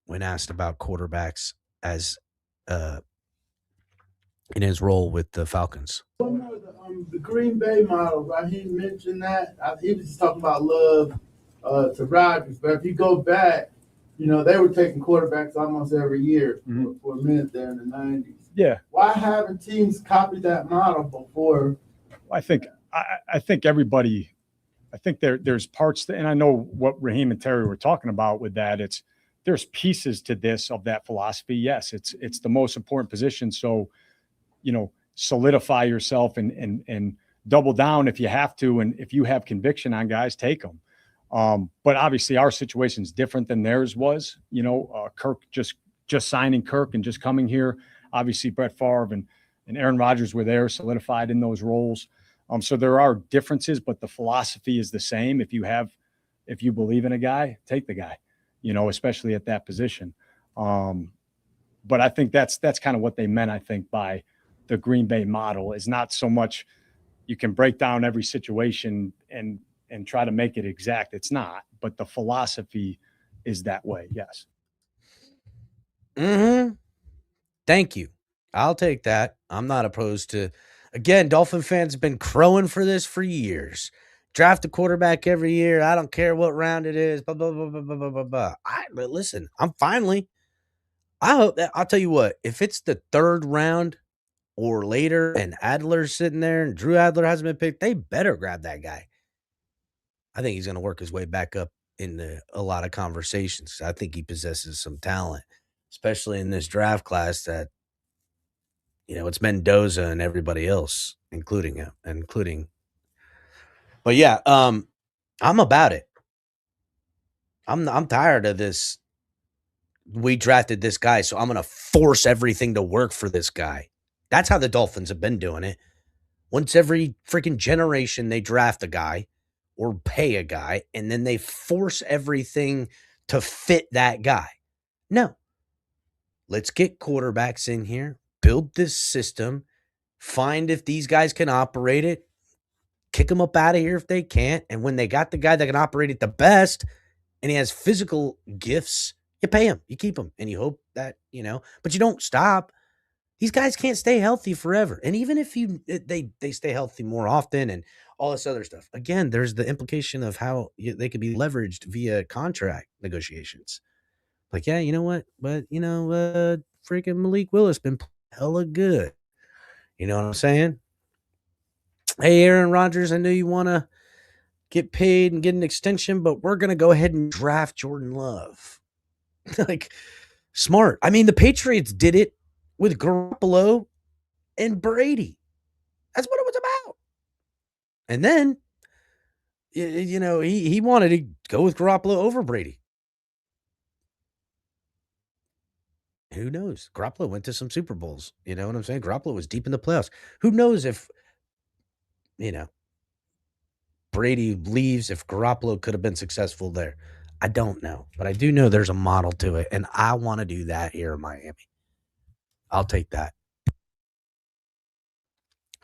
when asked about quarterbacks as in his role with the Falcons. One more, the Green Bay model, right? He mentioned that. He was just talking about love to Rodgers. But if you go back, they were taking quarterbacks almost every year for a minute there in the 90s. Yeah. Why haven't teams copied that model before? I think everybody, I think there's parts and I know what Raheem and Terry were talking about with that. There's pieces to this of that philosophy. Yes, it's the most important position. So, solidify yourself and double down if you have to. And if you have conviction on guys, take them. But obviously our situation is different than theirs was. Kirk just signing Kirk and just coming here. Obviously Brett Favre and Aaron Rodgers were there, solidified in those roles. So there are differences, but the philosophy is the same. If you believe in a guy, take the guy, especially at that position. But I think that's kind of what they meant, I think, by the Green Bay model is not so much you can break down every situation and try to make it exact. It's not, but the philosophy is that way. Yes. Mm-hmm. Thank you. I'll take that. I'm not opposed to. Again, Dolphin fans have been crowing for this for years. Draft a quarterback every year. I don't care what round it is. Blah, blah, blah, blah, blah, blah, blah. But listen, I hope that, I'll tell you what, if it's the third round or later and Adler's sitting there and Drew Adler hasn't been picked, they better grab that guy. I think he's going to work his way back up in a lot of conversations. I think he possesses some talent, especially in this draft class that, it's Mendoza and everybody else, including him, But yeah, I'm about it. I'm tired of this. We drafted this guy, so I'm going to force everything to work for this guy. That's how the Dolphins have been doing it. Once every freaking generation, they draft a guy or pay a guy, and then they force everything to fit that guy. No. Let's get quarterbacks in here, build this system, find if these guys can operate it, kick them up out of here if they can't. And when they got the guy that can operate it the best and he has physical gifts, you pay him, you keep him, and you hope that, but you don't stop. These guys can't stay healthy forever. And even if they stay healthy more often and all this other stuff, again, there's the implication of how they could be leveraged via contract negotiations. Like, yeah, you know what? But, freaking Malik Willis been hella good. You know what I'm saying? Hey, Aaron Rodgers, I know you want to get paid and get an extension, but we're going to go ahead and draft Jordan Love. Like, smart. I mean, the Patriots did it with Garoppolo and Brady. That's what it was about. And then, he wanted to go with Garoppolo over Brady. Who knows? Garoppolo went to some Super Bowls. You know what I'm saying? Garoppolo was deep in the playoffs. Who knows if, Brady leaves, if Garoppolo could have been successful there. I don't know. But I do know there's a model to it, and I want to do that here in Miami. I'll take that.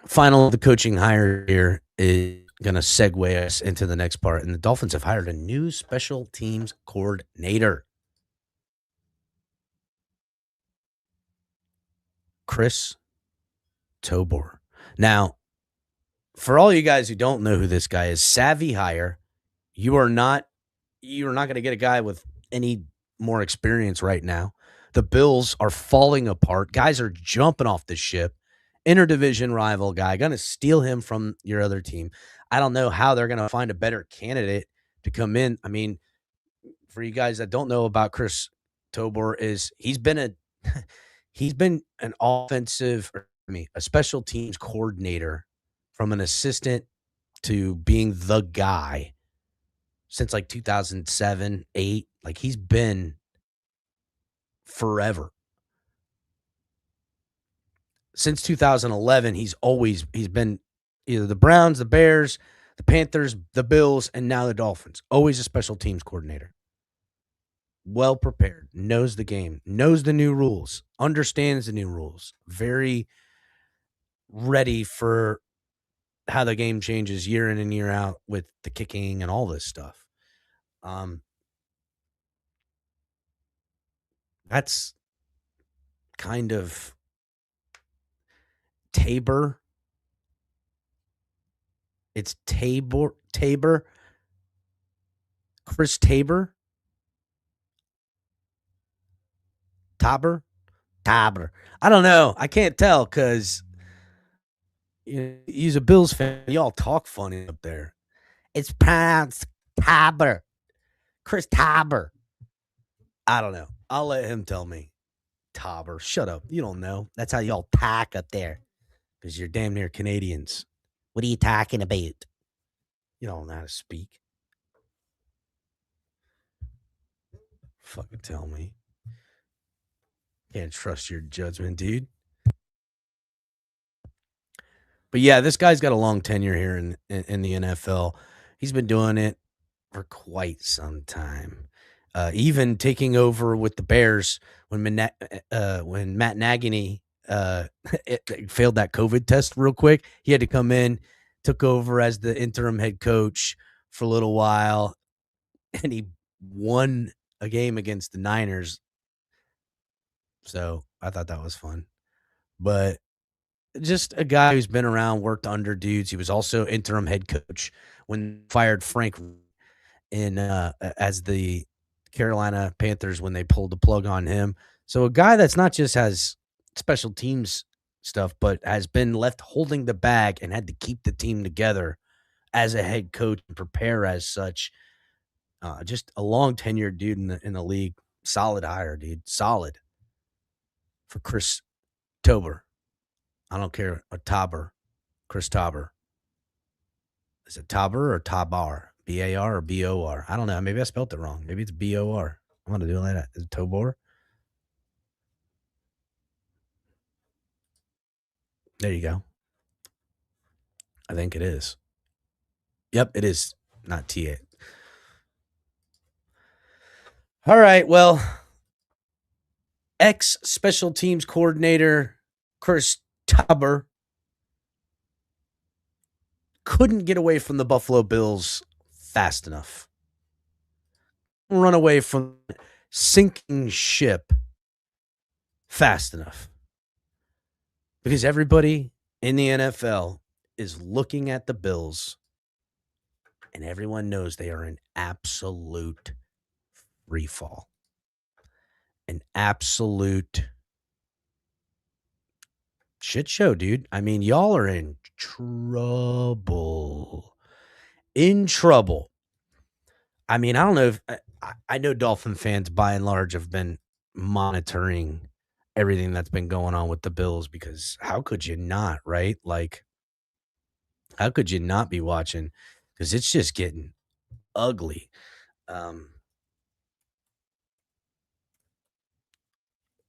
Final, the coaching hire here is going to segue us into the next part. And the Dolphins have hired a new special teams coordinator. Chris Tobor. Now, for all you guys who don't know who this guy is, savvy hire. You're not going to get a guy with any more experience right now. The Bills are falling apart. Guys are jumping off the ship. Interdivision rival guy, going to steal him from your other team. I don't know how they're going to find a better candidate to come in. I mean, for you guys that don't know about Chris Tobor, he's been an a special teams coordinator, from an assistant to being the guy since like 2007, 8. Like, he's been forever. Since 2011, he's been, either the Browns, the Bears, the Panthers, the Bills, and now the Dolphins. Always a special teams coordinator. Well prepared, knows the game, knows the new rules, understands the new rules, very ready for how the game changes year in and year out with the kicking and all this stuff. That's kind of Tabor. It's Tabor. Chris Tabor. Tabor. I don't know. I can't tell because he's a Bills fan. Y'all talk funny up there. It's pronounced Tabor. Chris Tabor. I don't know. I'll let him tell me. Tabor. Shut up. You don't know. That's how y'all talk up there because you're damn near Canadians. What are you talking about? You don't know how to speak. Fucking tell me. Can't trust your judgment, dude. But yeah, this guy's got a long tenure here in the NFL. He's been doing it for quite some time. Even taking over with the Bears when Matt Nagy failed that COVID test real quick. He had to come in, took over as the interim head coach for a little while, and he won a game against the Niners. So I thought that was fun. But just a guy who's been around, worked under dudes. He was also interim head coach when fired Frank in as the Carolina Panthers when they pulled the plug on him. So a guy that's not just has special teams stuff, but has been left holding the bag and had to keep the team together as a head coach and prepare as such. Just a long tenured dude in the league. Solid hire, dude. Solid for Chris Tabor. I don't care. A Tabor. Chris Tabor. Is it Tabor or Tabar? B-A-R or B-O-R? I don't know. Maybe I spelled it wrong. Maybe it's B-O-R. I'm going to do it like that. Is it Tobor? There you go. I think it is. Yep, it is. Not T-A. All right. Well, ex-special teams coordinator Chris Tabor couldn't get away from the Buffalo Bills fast enough. Run away from sinking ship fast enough. Because everybody in the NFL is looking at the Bills and everyone knows they are an absolute free fall. An absolute shit show, dude. I mean, y'all are in trouble. In trouble. I mean, I don't know if I know Dolphin fans by and large have been monitoring everything that's been going on with the Bills because how could you not, right? Like, how could you not be watching? Because it's just getting ugly.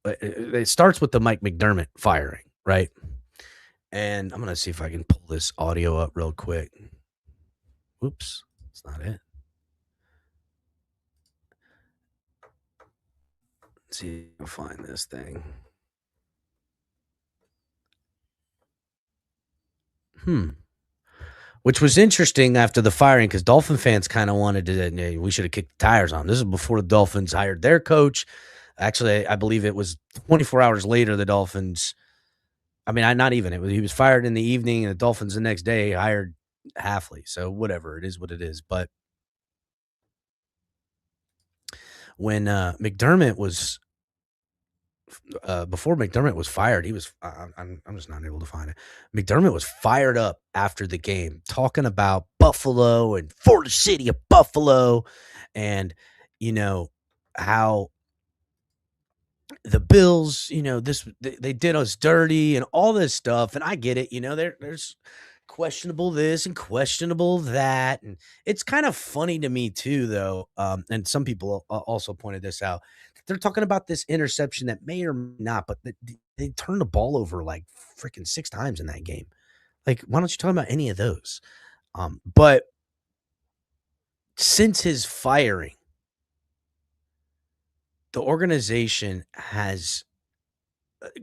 But it starts with the Mike McDermott firing, right? And I'm going to see if I can pull this audio up real quick. Oops, that's not it. Let's see if I can find this thing. Which was interesting after the firing because Dolphin fans kind of wanted to, we should have kicked the tires on. This is before the Dolphins hired their coach. Actually, I believe it was 24 hours later the Dolphins, not even. He was fired in the evening and the Dolphins the next day hired Halfley. So whatever, it is what it is. But when McDermott was before McDermott was fired, he was I'm just not able to find it. McDermott was fired up after the game talking about Buffalo and for the city of Buffalo and how the Bills, they did us dirty and all this stuff. And I get it. There's questionable this and questionable that. And it's kind of funny to me too, though. And some people also pointed this out. They're talking about this interception that may or may not, but they turned the ball over like freaking 6 times in that game. Like, why don't you talk about any of those? But since his firing, the organization has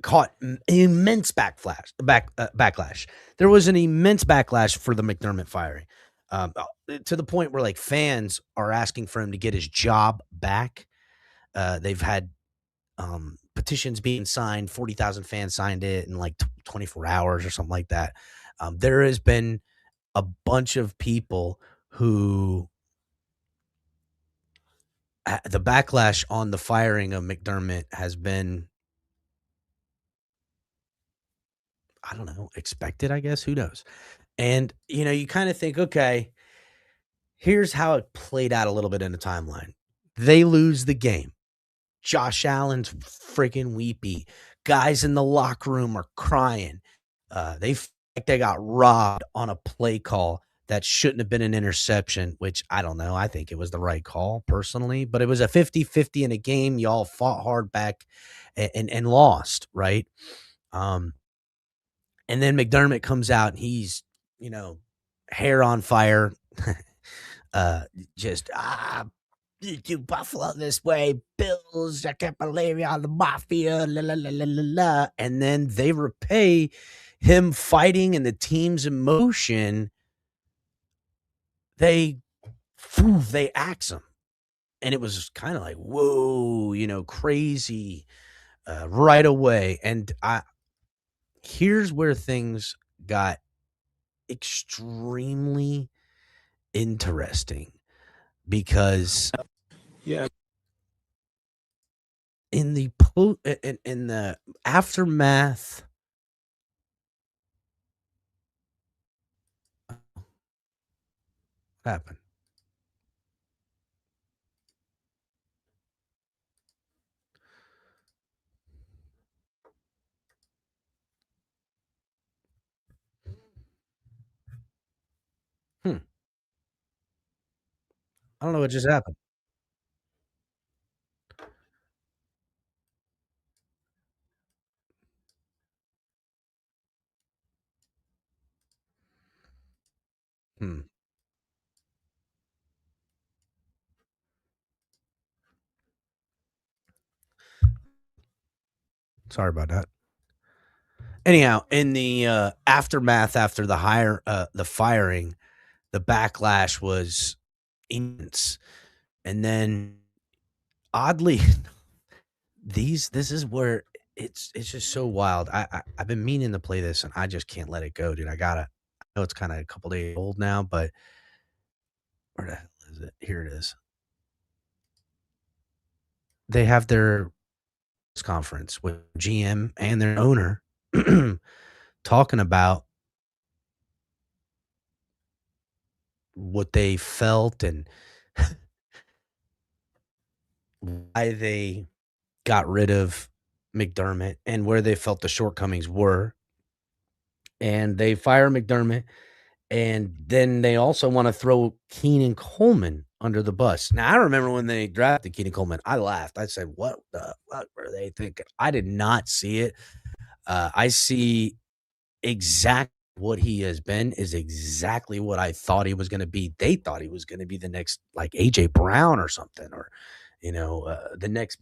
caught immense backlash. There was an immense backlash for the McDermott firing, to the point where like fans are asking for him to get his job back. They've had petitions being signed. 40,000 fans signed it in like 24 hours or something like that. There has been a bunch of people who the backlash on the firing of McDermott has been, I don't know, expected, I guess. Who knows? And, you kind of think, okay, here's how it played out a little bit in the timeline. They lose the game. Josh Allen's freaking weepy. Guys in the locker room are crying. They feel like they got robbed on a play call that shouldn't have been an interception, which I don't know. I think it was the right call personally, but it was a 50-50 in a game. Y'all fought hard back and lost, right? And then McDermott comes out and he's, hair on fire. Just, you do Buffalo this way, Bills, I can't believe y'all the mafia, la, la, la, la, la, la. And then they repay him fighting and the team's emotion. They axe him. And it was kind of like, whoa, crazy right away. And here's where things got extremely interesting, because in the in the aftermath, what happened? I don't know what just happened. Sorry about that. Anyhow, in the aftermath after the firing, the backlash was immense. And then oddly, this is where it's just so wild. I've been meaning to play this and I just can't let it go, dude. I know it's kind of a couple days old now, but where the hell is it? Here it is. They have their conference with GM and their owner talking about what they felt and why they got rid of McDermott and where they felt the shortcomings were. And they fire McDermott, and then they also want to throw Keenan Coleman under the bus. Now, I remember when they drafted Keenan Coleman, I laughed. I said, what were they thinking? I did not see it. I see exactly what he has been is exactly what I thought he was going to be. They thought he was going to be the next like AJ Brown or something, or the next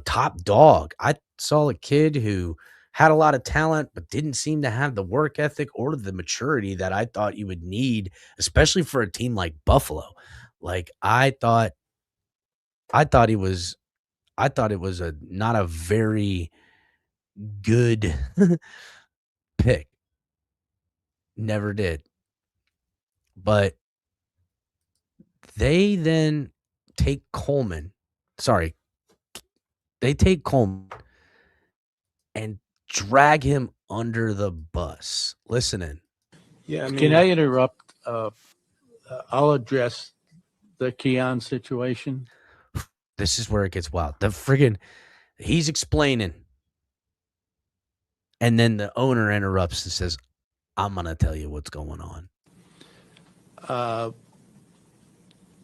top dog. I saw a kid who had a lot of talent but didn't seem to have the work ethic or the maturity that I thought you would need, especially for a team like Buffalo. Like I thought it was not a very good pick. Never did. But they then take Coleman. Sorry. They take Coleman and drag him under the bus. Listen in. Yeah, can I interrupt? I'll address the Keon situation. This is where it gets wild. He's explaining, and then the owner interrupts and says, I'm going to tell you what's going on.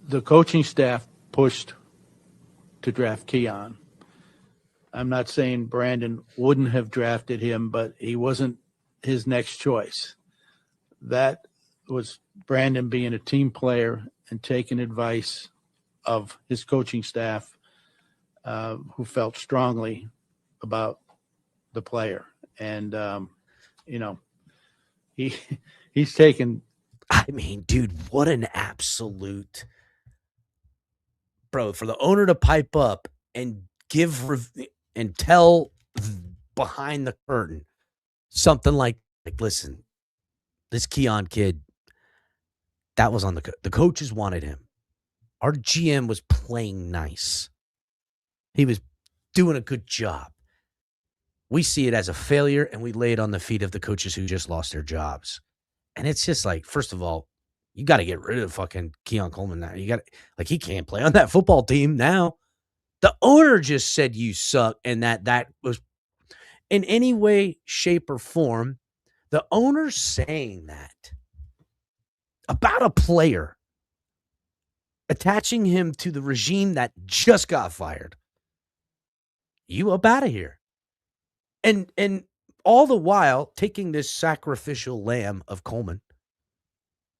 The coaching staff pushed to draft Keon. I'm not saying Brandon wouldn't have drafted him, but he wasn't his next choice. that was Brandon being a team player and taking advice of his coaching staff, who felt strongly about the player. And, he's taken. I mean, dude, what an absolute bro for the owner to pipe up and and tell behind the curtain something like listen, this Keon kid, that was on the coaches wanted him. Our GM was playing nice. He was doing a good job. We see it as a failure, and we lay it on the feet of the coaches who just lost their jobs. And it's just like, first of all, you got to get rid of fucking Keon Coleman now. You got he can't play on that football team now. The owner just said you suck, and that was in any way, shape, or form. The owner saying that about a player, attaching him to the regime that just got fired. You up out of here. And all the while taking this sacrificial lamb of Coleman,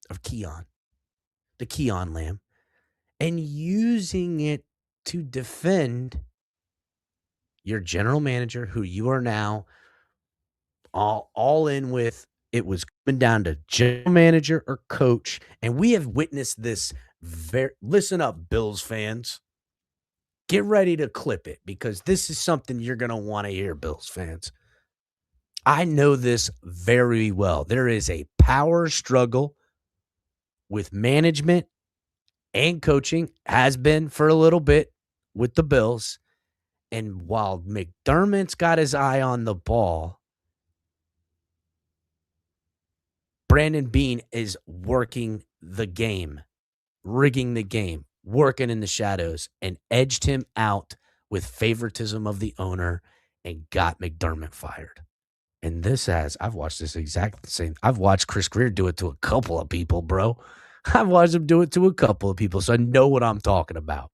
of Keon, the Keon lamb, and using it to defend your general manager, who you are now all in with. It was coming down to general manager or coach, and we have witnessed this. Listen up, Bills fans. Get ready to clip it, because this is something you're going to want to hear, Bills fans. I know this very well. There is a power struggle with management and coaching, has been for a little bit with the Bills. And while McDermott's got his eye on the ball, Brandon Beane is working the game, rigging the game, working in the shadows, and edged him out with favoritism of the owner and got McDermott fired. And I've watched this exact same. I've watched Chris Greer do it to a couple of people, bro. I've watched him do it to a couple of people, so I know what I'm talking about.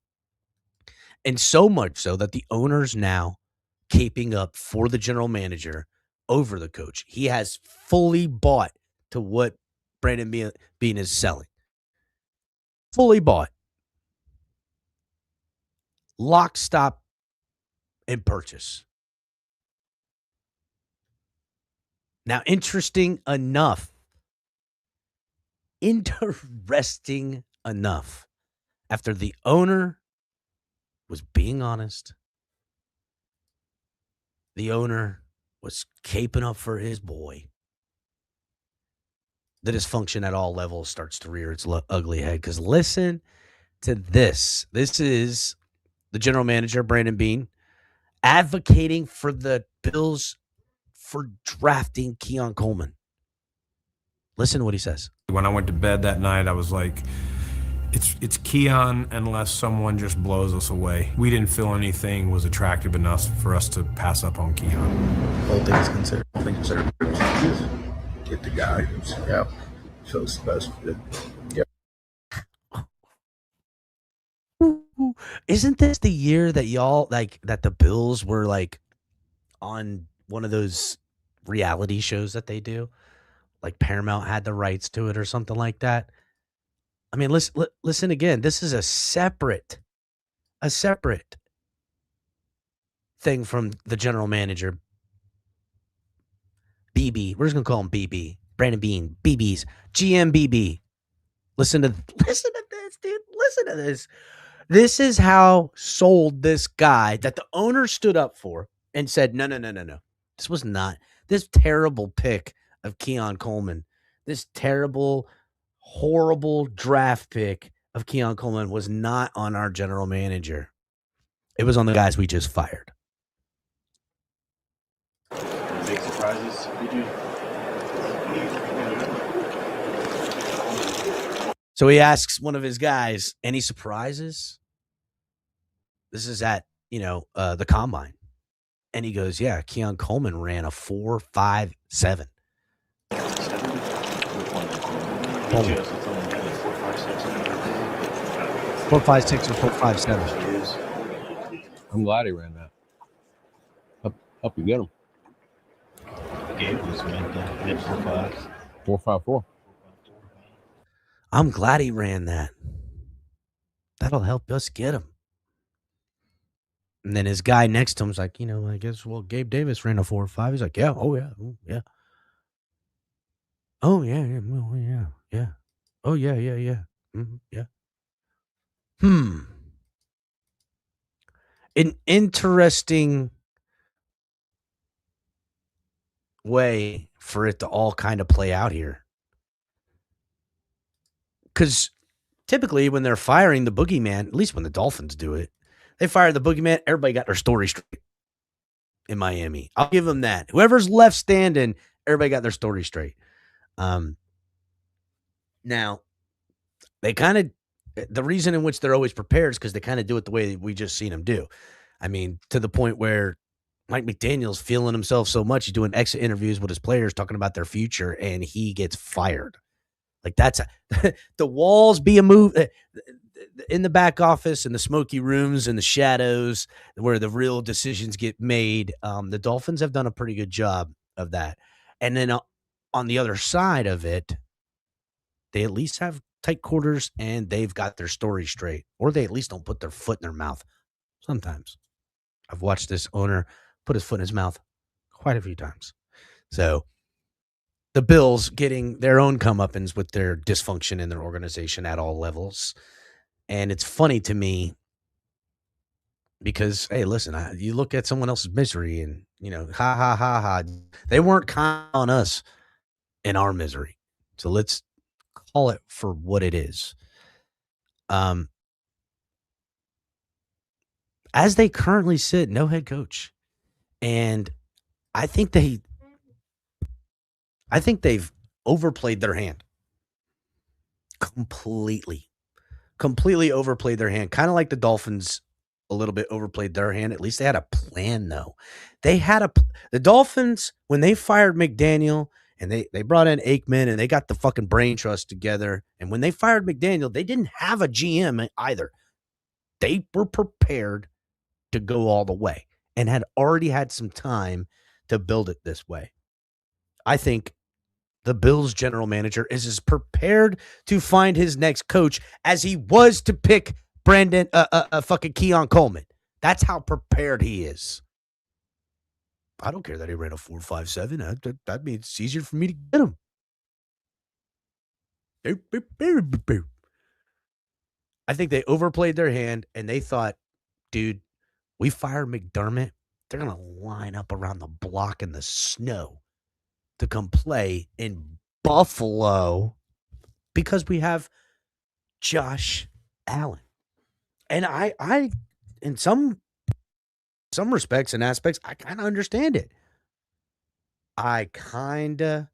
And so much so that the owner's now caping up for the general manager over the coach. He has fully bought to what Brandon Beane is selling. Fully bought. Lock, stop, and purchase. Now, interesting enough, after the owner was being honest, the owner was caping up for his boy, the dysfunction at all levels starts to rear its ugly head. Because listen to this. This is the general manager, Brandon Beane, advocating for the Bills for drafting Keon Coleman. Listen to what he says. When I went to bed that night, I was like, it's Keon unless someone just blows us away. We didn't feel anything was attractive enough for us to pass up on Keon. All things considered, get the guy who's feels the best fit. Isn't this the year that y'all that the Bills were on one of those reality shows that they do? Like Paramount had the rights to it or something like that. I mean, listen again. This is a separate thing from the general manager, BB. We're just gonna call him BB. Brandon Beane, BB's GM BB. Listen to this, dude. Listen to this. This is how sold this guy that the owner stood up for and said, no. This was not this terrible pick of Keon Coleman. This terrible, horrible draft pick of Keon Coleman was not on our general manager. It was on the guys we just fired. Big surprises. So he asks one of his guys, any surprises? This is at, the combine. And he goes, yeah, Keon Coleman ran a 4.57. 4.56 or 4.57. I'm glad he ran that. Help you get him. The game was mid 4.5. 4.54. I'm glad he ran that. That'll help us get him. And then his guy next to him's like, I guess, Gabe Davis ran a 4.5. He's like, yeah, oh, yeah, yeah. Oh, yeah, yeah, well, yeah, yeah. Oh, yeah, yeah, yeah. Yeah. An interesting way for it to all kind of play out here. Because typically when they're firing the boogeyman, at least when the Dolphins do it, they fire the boogeyman, everybody got their story straight in Miami. I'll give them that. Whoever's left standing, everybody got their story straight. Now, they kind of, the reason in which they're always prepared is because they kind of do it the way we just seen them do. I mean, to the point where Mike McDaniel's feeling himself so much, he's doing exit interviews with his players talking about their future, and he gets fired. Like that's the walls be a move in the back office and the smoky rooms and the shadows where the real decisions get made. The Dolphins have done a pretty good job of that. And then on the other side of it, they at least have tight quarters and they've got their story straight, or they at least don't put their foot in their mouth. Sometimes I've watched this owner put his foot in his mouth quite a few times. So the Bills getting their own comeuppance with their dysfunction in their organization at all levels. And it's funny to me because, hey, listen, you look at someone else's misery and, ha, ha, ha, ha. They weren't kind on us in our misery. So let's call it for what it is. As they currently sit, no head coach. And I think they've overplayed their hand. Completely overplayed their hand. Kind of like the Dolphins a little bit overplayed their hand. At least they had a plan, though. The Dolphins, when they fired McDaniel and they brought in Aikman and they got the fucking brain trust together. And when they fired McDaniel, they didn't have a GM either. They were prepared to go all the way and had already had some time to build it this way. I think the Bills general manager is as prepared to find his next coach as he was to pick fucking Keon Coleman. That's how prepared he is. I don't care that he ran a 4.57. That means it's easier for me to get him. I think they overplayed their hand and they thought, dude, we fire McDermott, they're going to line up around the block in the snow to come play in Buffalo because we have Josh Allen. And I in some respects and aspects, I kind of understand it. I kind of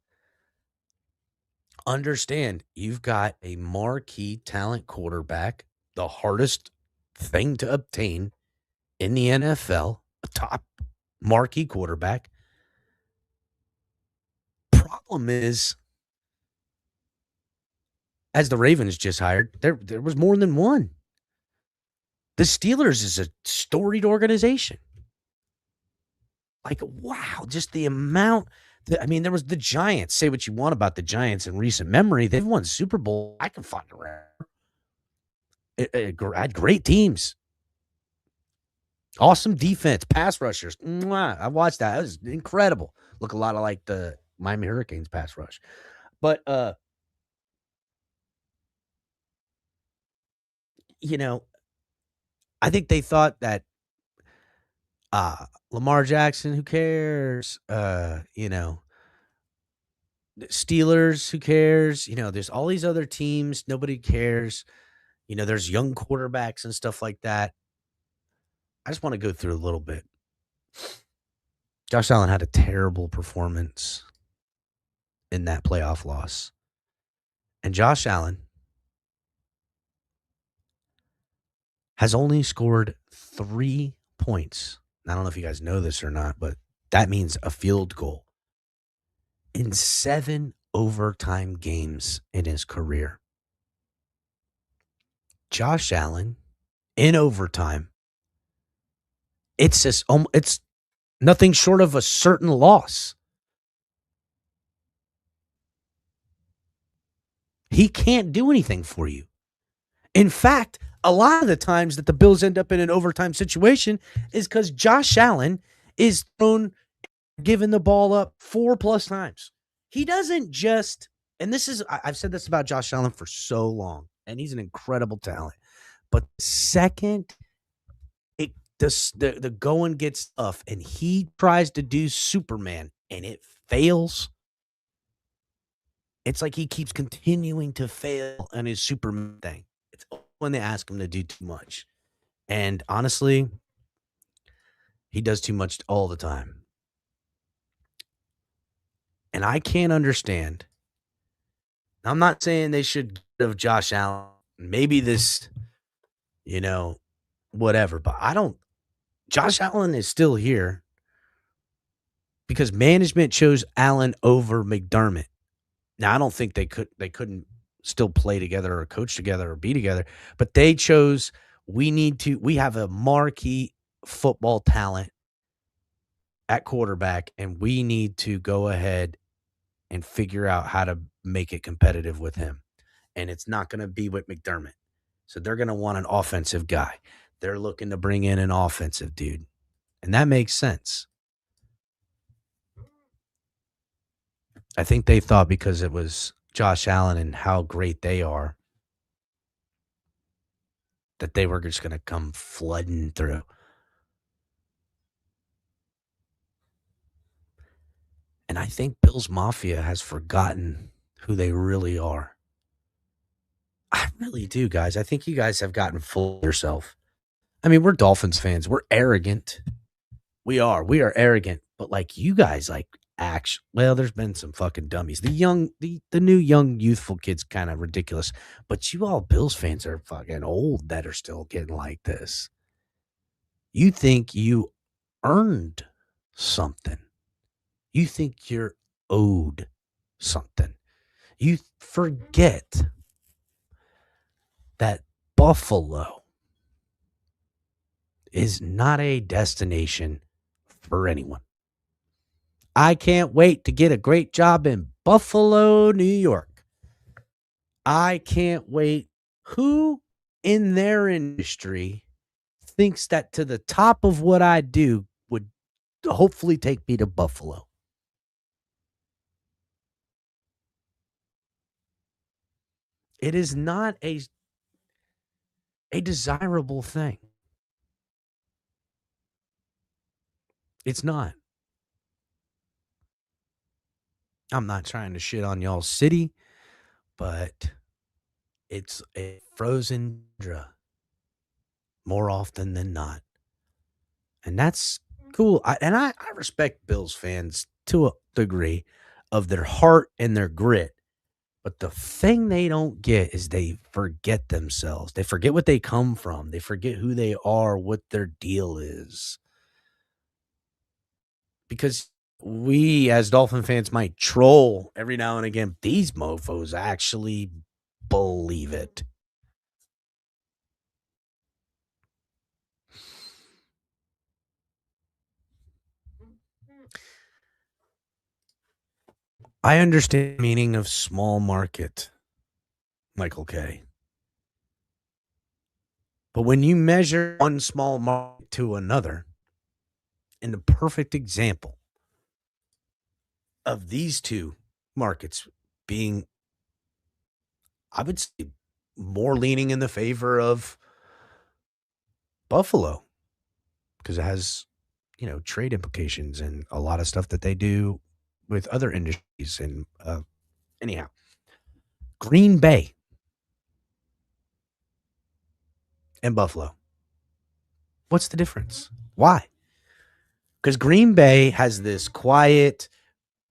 understand you've got a marquee talent quarterback, the hardest thing to obtain in the NFL, a top marquee quarterback. Problem is, as the Ravens just hired, there was more than one. The Steelers is a storied organization. Like, wow, just the amount. There was the Giants. Say what you want about the Giants in recent memory. They've won Super Bowl. I can find around. Had great teams. Awesome defense, pass rushers. I watched that. It was incredible. Look a lot of like the Miami Hurricanes pass rush. But, I think they thought that Lamar Jackson, who cares? Steelers, who cares? There's all these other teams. Nobody cares. There's young quarterbacks and stuff like that. I just want to go through a little bit. Josh Allen had a terrible performance in that playoff loss. And Josh Allen has only scored 3 points. I don't know if you guys know this or not, but that means a field goal in 7 overtime games in his career. Josh Allen in overtime. It's nothing short of a certain loss. He can't do anything for you. In fact, a lot of the times that the Bills end up in an overtime situation is because Josh Allen is giving the ball up 4+ times. He doesn't just, and I've said this about Josh Allen for so long, and he's an incredible talent. But the second the going gets tough and he tries to do Superman and it fails, it's like he keeps continuing to fail on his Superman thing. It's when they ask him to do too much. And honestly, he does too much all the time. And I can't understand. I'm not saying they should get rid of Josh Allen. Maybe this, whatever. But Josh Allen is still here because management chose Allen over McDermott. Now, I don't think they couldn't still play together or coach together or be together, but they chose we have a marquee football talent at quarterback, and we need to go ahead and figure out how to make it competitive with him. And it's not going to be with McDermott. So they're going to want an offensive guy. They're looking to bring in an offensive dude. And that makes sense. I think they thought because it was Josh Allen and how great they are that they were just going to come flooding through. And I think Bills Mafia has forgotten who they really are. I really do, guys. I think you guys have gotten full of yourself. I mean, we're Dolphins fans. We're arrogant. We are arrogant. But like you guys, there's been some fucking dummies. The new young youthful kids kind of ridiculous. But you all Bills fans are fucking old that are still getting like this. You think you earned something. You think you're owed something. You forget that Buffalo is not a destination for anyone. I can't wait to get a great job in Buffalo, New York. I can't wait. Who in their industry thinks that to the top of what I do would hopefully take me to Buffalo? It is not a desirable thing. It's not. I'm not trying to shit on y'all's city, but it's a frozen tundra more often than not. And that's cool. I respect Bills fans to a degree of their heart and their grit. But the thing they don't get is they forget themselves. They forget what they come from. They forget who they are, what their deal is. Because we as Dolphin fans might troll every now and again. These mofos actually believe it. I understand the meaning of small market, Michael K. But when you measure one small market to another, and the perfect example of these two markets being, I would say, more leaning in the favor of Buffalo because it has, trade implications and a lot of stuff that they do with other industries. And anyhow, Green Bay and Buffalo. What's the difference? Why? Because Green Bay has this quiet,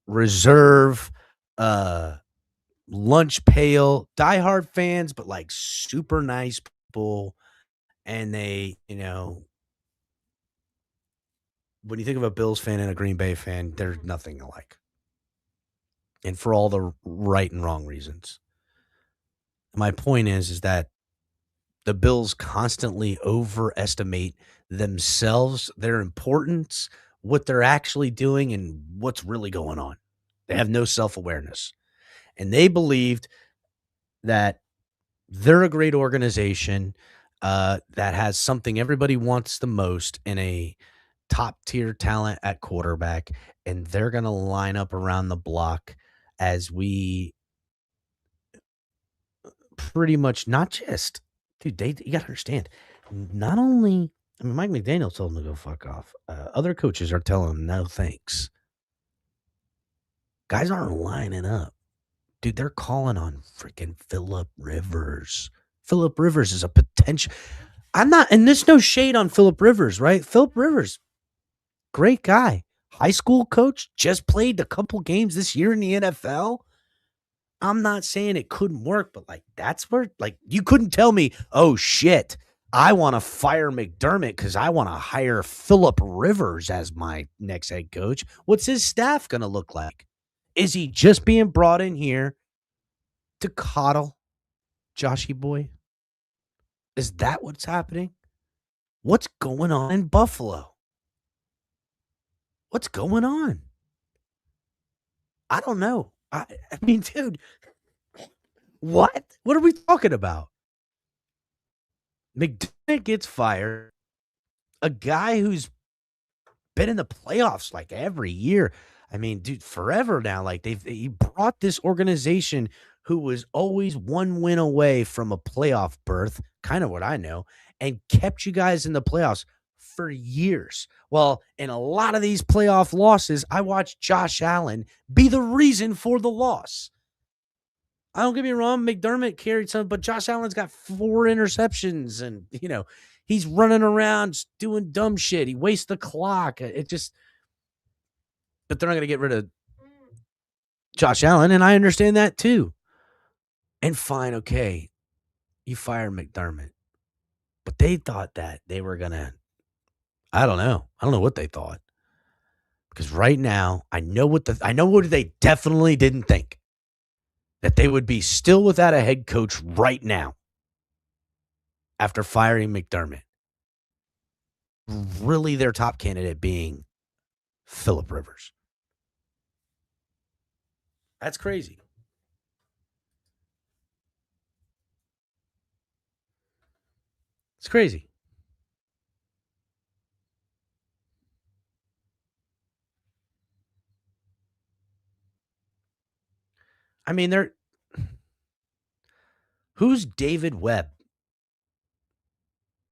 reserve, lunch pail, diehard fans, but like super nice people. And they, when you think of a Bills fan and a Green Bay fan, they're nothing alike. And for all the right and wrong reasons. My point is that the Bills constantly overestimate themselves, their importance, what they're actually doing, and what's really going on. They have no self-awareness. And they believed that they're a great organization that has something everybody wants the most in a top tier talent at quarterback, and they're going to line up around the block as we pretty much not just, dude, you got to understand, not only, I mean, Mike McDaniel told him to go fuck off. Other coaches are telling him no thanks. Guys aren't lining up. Dude, they're calling on freaking Phillip Rivers. Phillip Rivers is a potential. I'm not, and there's no shade on Phillip Rivers, right? Phillip Rivers, great guy. High school coach, just played a couple games this year in the NFL. I'm not saying it couldn't work, but like that's where, like, you couldn't tell me, oh shit, I want to fire McDermott because I want to hire Phillip Rivers as my next head coach. What's his staff going to look like? Is he just being brought in here to coddle Joshy boy? Is that what's happening? What's going on in Buffalo? What's going on? I don't know. I mean, dude, what? What are we talking about? McDermott gets fired. A guy who's been in the playoffs like every year. I mean, dude, forever now. Like he brought this organization who was always one win away from a playoff berth, kind of what I know, and kept you guys in the playoffs for years. Well, in a lot of these playoff losses, I watched Josh Allen be the reason for the loss. I don't get me wrong, McDermott carried some, but Josh Allen's got 4 interceptions and, he's running around doing dumb shit. He wastes the clock. But they're not going to get rid of Josh Allen, and I understand that too. And fine, okay, you fire McDermott. But they thought that they were going to, I don't know what they thought. Because right now, I know what they definitely didn't think. That they would be still without a head coach right now after firing McDermott. Really their top candidate being Phillip Rivers. That's crazy. It's crazy. I mean, who's David Webb?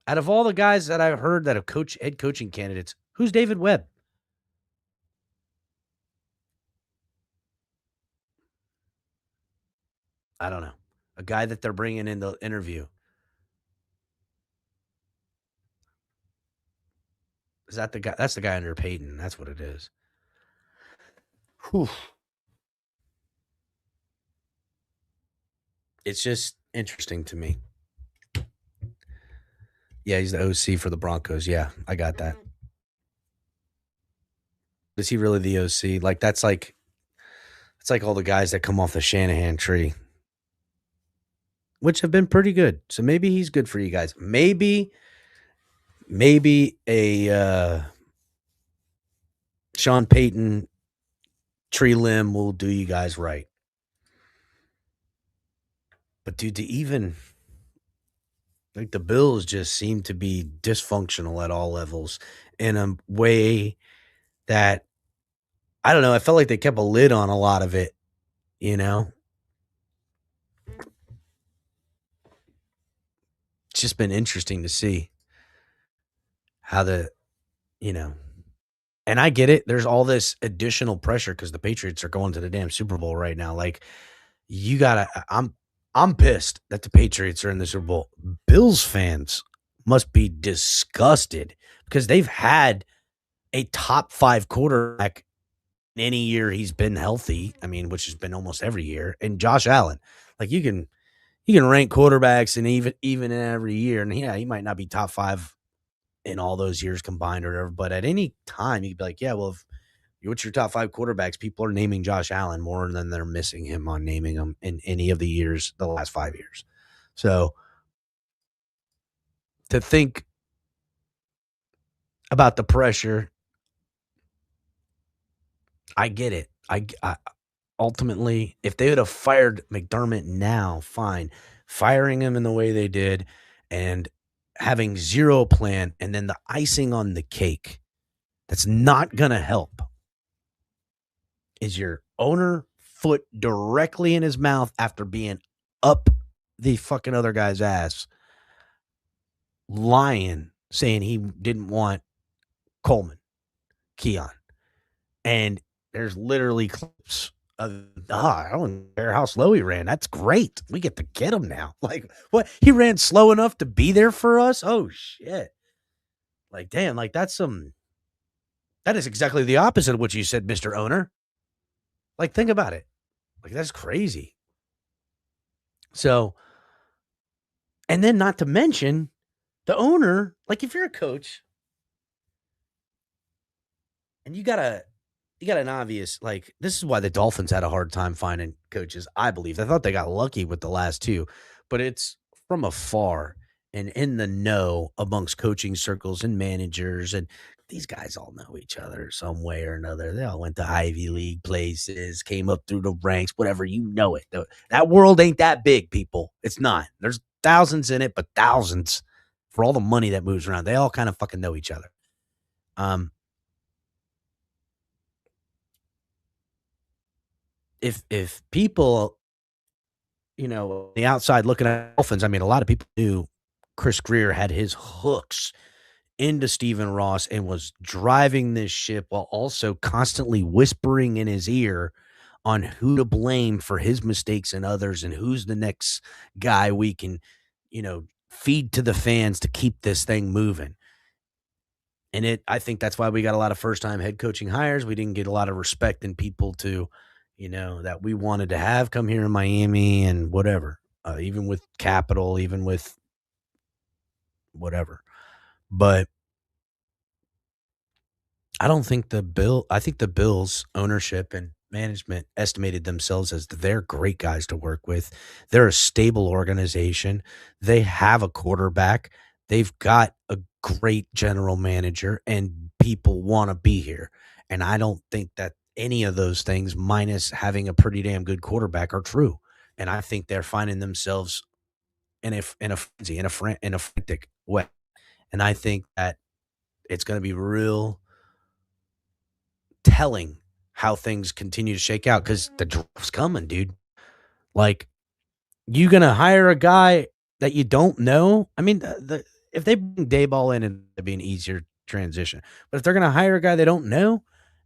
Out of all the guys that I've heard that have head coaching candidates, who's David Webb? I don't know. A guy that they're bringing in the interview. Is that the guy? That's the guy under Peyton. That's what it is. Whew. It's just interesting to me. Yeah, he's the OC for the Broncos. Yeah, I got that. Is he really the OC? Like it's like all the guys that come off the Shanahan tree, which have been pretty good. So maybe he's good for you guys. Maybe a Sean Payton tree limb will do you guys right. But dude, to even like the Bills just seem to be dysfunctional at all levels in a way that I don't know. I felt like they kept a lid on a lot of it, It's just been interesting to see how and I get it. There's all this additional pressure because the Patriots are going to the damn Super Bowl right now. Like I'm pissed that the Patriots are in the Super Bowl. Bills fans must be disgusted because they've had a top 5 quarterback any year he's been healthy. I mean, which has been almost every year. And Josh Allen, like you can rank quarterbacks and even in every year. And yeah, he might not be top 5 in all those years combined or whatever. But at any time, you'd be like, yeah, well, what's your top 5 quarterbacks? People are naming Josh Allen more than they're missing him on naming him in any of the years, the last 5 years. So to think about the pressure, I get it. ultimately, if they would have fired McDermott now, fine. Firing him in the way they did and having zero plan, and then the icing on the cake that's not going to help is your owner foot directly in his mouth after being up the fucking other guy's ass, lying, saying he didn't want Keon. And there's literally clips of, I don't care how slow he ran. That's great. We get to get him now. Like, what? He ran slow enough to be there for us? Oh, shit. Like, damn, like that is exactly the opposite of what you said, Mr. Owner. Like, think about it. Like, that's crazy. So, and then not to mention the owner, like if you're a coach and you got an obvious, like, this is why the Dolphins had a hard time finding coaches, I believe. I thought they got lucky with the last two, but it's from afar and in the know amongst coaching circles and managers. And these guys all know each other some way or another. They all went to Ivy League places, came up through the ranks, whatever, you know it. That world ain't that big, people. It's not. There's thousands in it, but thousands for all the money that moves around. They all kind of fucking know each other. If people, the outside looking at Dolphins, I mean, a lot of people knew Chris Greer had his hooks into Stephen Ross and was driving this ship while also constantly whispering in his ear on who to blame for his mistakes and others and who's the next guy we can, feed to the fans to keep this thing moving. And I think that's why we got a lot of first-time head coaching hires. We didn't get a lot of respect in people to, that we wanted to have come here in Miami and whatever, even with capital, even with whatever. But I think the Bills ownership and management estimated themselves as they're great guys to work with. They're a stable organization. They have a quarterback. They've got a great general manager, and people want to be here. And I don't think that any of those things, minus having a pretty damn good quarterback, are true. And I think they're finding themselves in a frenzy, in a frantic way. And I think that it's going to be real telling how things continue to shake out because the draft's coming, dude. Like, you going to hire a guy that you don't know? I mean, if they bring Dayball in, it'd be an easier transition. But if they're going to hire a guy they don't know,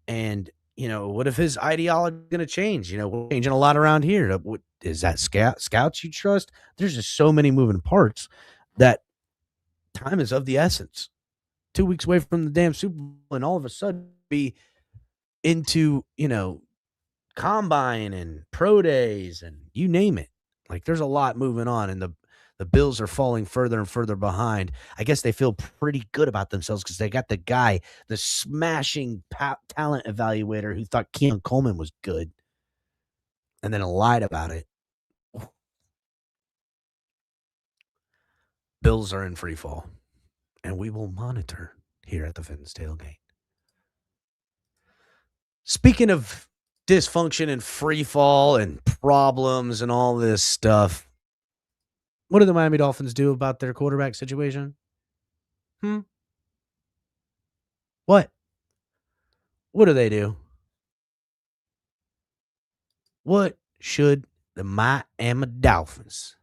and, what if his ideology is going to change? We're changing a lot around here. Is that scouts you trust? There's just so many moving parts that time is of the essence. 2 weeks away from the damn Super Bowl, and all of a sudden be into, combine and pro days and you name it. Like, there's a lot moving on, and the Bills are falling further and further behind. I guess they feel pretty good about themselves because they got the guy, the smashing talent evaluator who thought Keon Coleman was good and then lied about it. Bills are in free fall, and we will monitor here at the Fins Tailgate. Speaking of dysfunction and free fall and problems and all this stuff, what do the Miami Dolphins do about their quarterback situation? What? What do they do? What should the Miami Dolphins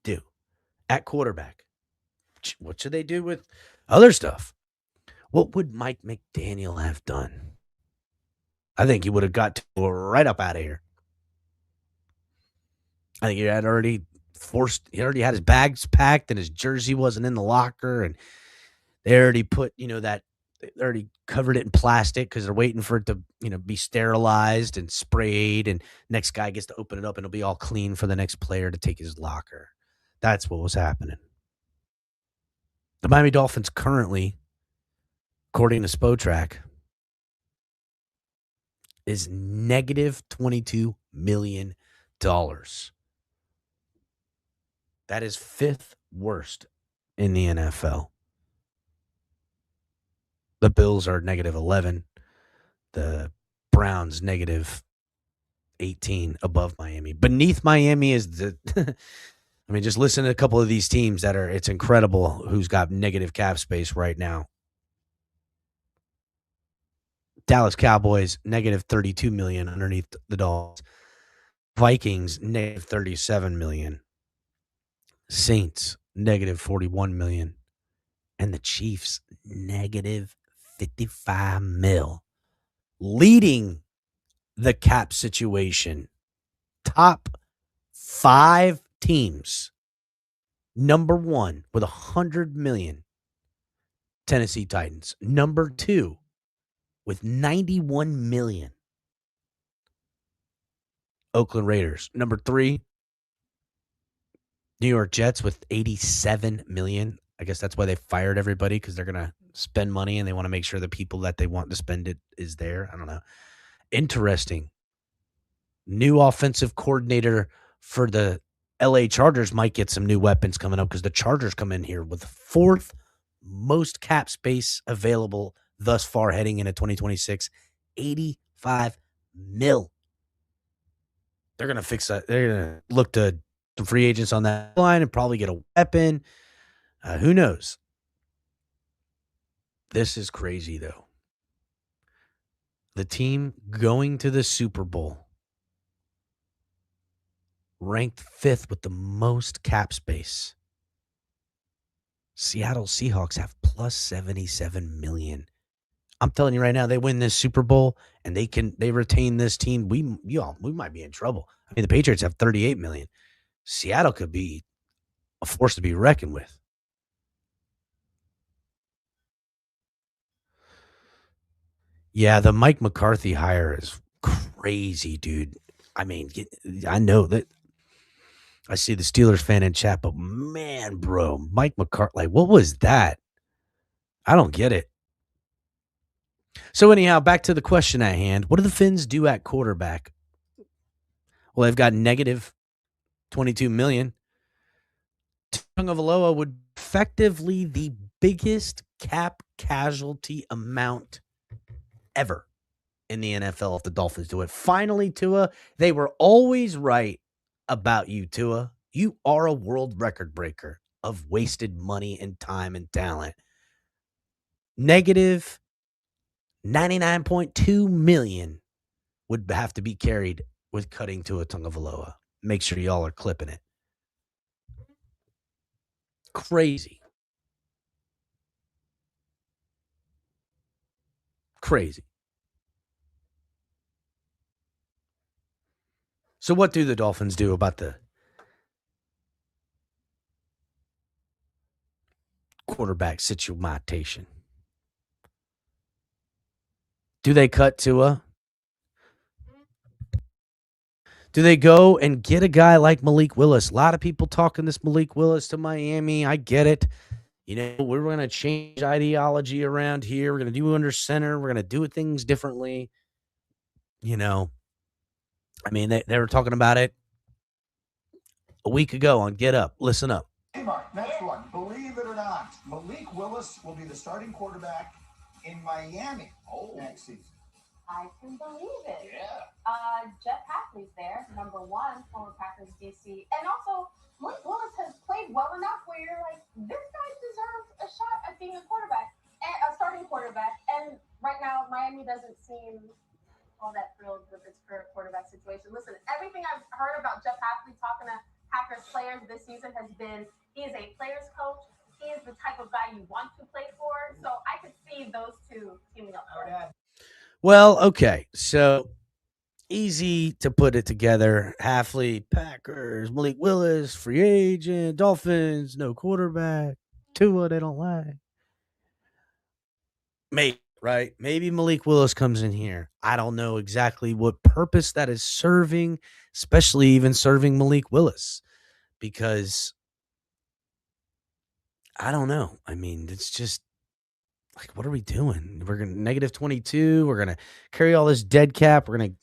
do at quarterback? What should they do with other stuff? What would Mike McDaniel have done? I think he would have got right up out of here. I think he already had his bags packed and his jersey wasn't in the locker, and they already put, they already covered it in plastic because they're waiting for it to, be sterilized and sprayed, and next guy gets to open it up and it'll be all clean for the next player to take his locker. That's what was happening. The Miami Dolphins currently, according to Spotrac, is negative $22 million. That is fifth worst in the NFL. The Bills are negative 11. The Browns negative 18 above Miami. Beneath Miami is the I mean, just listen to a couple of these teams it's incredible who's got negative cap space right now. Dallas Cowboys, negative 32 million underneath the Dolphins. Vikings, negative 37 million. Saints, negative 41 million. And the Chiefs, negative 55 mil. Leading the cap situation. Top 5 teams. Number 1 with 100 million. Tennessee Titans. Number 2 with 91 million. Oakland Raiders. Number 3, New York Jets with 87 million. I guess that's why they fired everybody, because they're going to spend money and they want to make sure the people that they want to spend it is there. I don't know. Interesting. New offensive coordinator for the LA Chargers might get some new weapons coming up, because the Chargers come in here with the 4th most cap space available thus far heading into 2026. 85 mil. They're going to fix that. They're going to look to some free agents on that line and probably get a weapon. Who knows? This is crazy, though. The team going to the Super Bowl, ranked 5th with the most cap space. Seattle Seahawks have plus 77 million. I'm telling you right now, they win this Super Bowl and they retain this team. We might be in trouble. I mean, the Patriots have 38 million. Seattle could be a force to be reckoned with. Yeah, the Mike McCarthy hire is crazy, dude. I mean, I know that I see the Steelers fan in chat, but man, bro, Mike McCarthy, like, what was that? I don't get it. So anyhow, back to the question at hand. What do the Finns do at quarterback? Well, they've got negative 22 million. Tagovailoa would effectively the biggest cap casualty amount ever in the NFL if the Dolphins do it. Finally, Tua, they were always right about you, Tua. You are a world record breaker of wasted money and time and talent. Negative 99.2 million would have to be carried with cutting Tua Tagovailoa. Make sure y'all are clipping it. Crazy. Crazy. So what do the Dolphins do about the quarterback situation? Do they cut Tua? Do they go and get a guy like Malik Willis? A lot of people talking this Malik Willis to Miami. I get it. You know, we're going to change ideology around here. We're going to do under center. We're going to do things differently. You know, I mean, they were talking about it a week ago on Get Up. Listen up. Hey, Mark, next one. Believe it or not, Malik Willis will be the starting quarterback in Miami next season. I can believe it. Yeah. Jeff Hafley's there, number 1, former Packers DC. And also, Malik Willis has played well enough where you're like, this guy deserves a shot at being a quarterback, and a starting quarterback. And right now, Miami doesn't seem all that thrilled with its current quarterback situation. Listen, everything I've heard about Jeff Hafley talking to Packers players this season has been, he is a player's coach. He is the type of guy you want to play for. So I could see those two teaming up. Well, okay. So easy to put it together. Hafley, Packers, Malik Willis, free agent, Dolphins, no quarterback. Tua, they don't like. Maybe, right? Maybe Malik Willis comes in here. I don't know exactly what purpose that is serving, especially even serving Malik Willis, because I don't know. I mean, it's just like, what are we doing? We're going to negative 22. We're going to carry all this dead cap. We're going to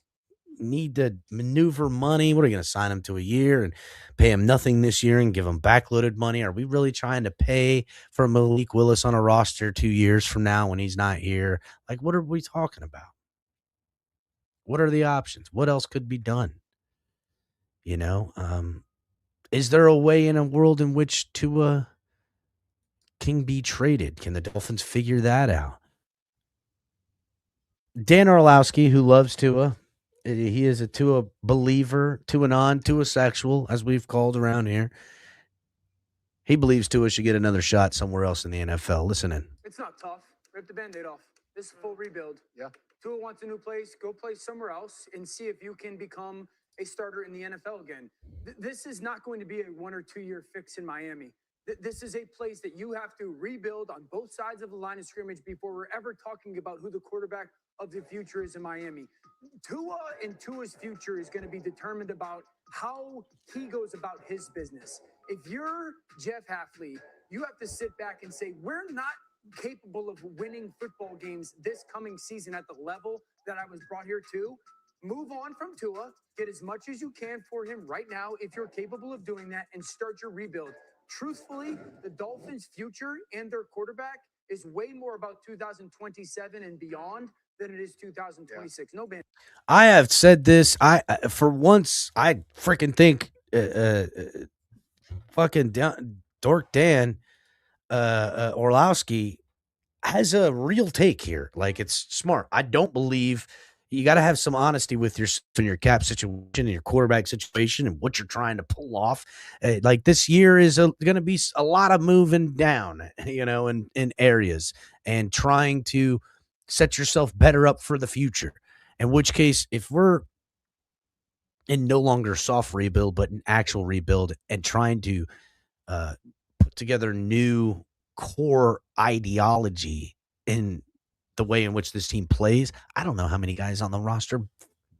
need to maneuver money. What are you going to sign him to a year and pay him nothing this year and give him backloaded money? Are we really trying to pay for Malik Willis on a roster 2 years from now when he's not here? Like, what are we talking about? What are the options? What else could be done? Is there a way in a world in which Tua can be traded? Can the Dolphins figure that out? Dan Orlowski, who loves Tua, he is a Tua believer, Tua Tua sexual, as we've called around here. He believes Tua should get another shot somewhere else in the NFL. Listen in. It's not tough. Rip the Band-Aid off. This is a full rebuild. Yeah. Tua wants a new place. Go play somewhere else and see if you can become a starter in the NFL again. This is not going to be a 1 or 2 year fix in Miami. This is a place that you have to rebuild on both sides of the line of scrimmage before we're ever talking about who the quarterback of the future is in Miami. Tua and Tua's future is going to be determined about how he goes about his business. If you're Jeff Hafley, you have to sit back and say, we're not capable of winning football games this coming season at the level that I was brought here to. Move on from Tua, get as much as you can for him right now if you're capable of doing that, and start your rebuild. Truthfully, the Dolphins' future and their quarterback is way more about 2027 and beyond than it is 2026. No ban. I have said this. For once, I freaking think fucking Dork Dan Orlowski has a real take here. Like, it's smart. I don't believe you got to have some honesty with yourself and your cap situation and your quarterback situation and what you're trying to pull off. Like, this year is going to be a lot of moving down, in areas and trying to set yourself better up for the future. In which case, if we're in no longer soft rebuild, but an actual rebuild and trying to put together new core ideology in the way in which this team plays, I don't know how many guys on the roster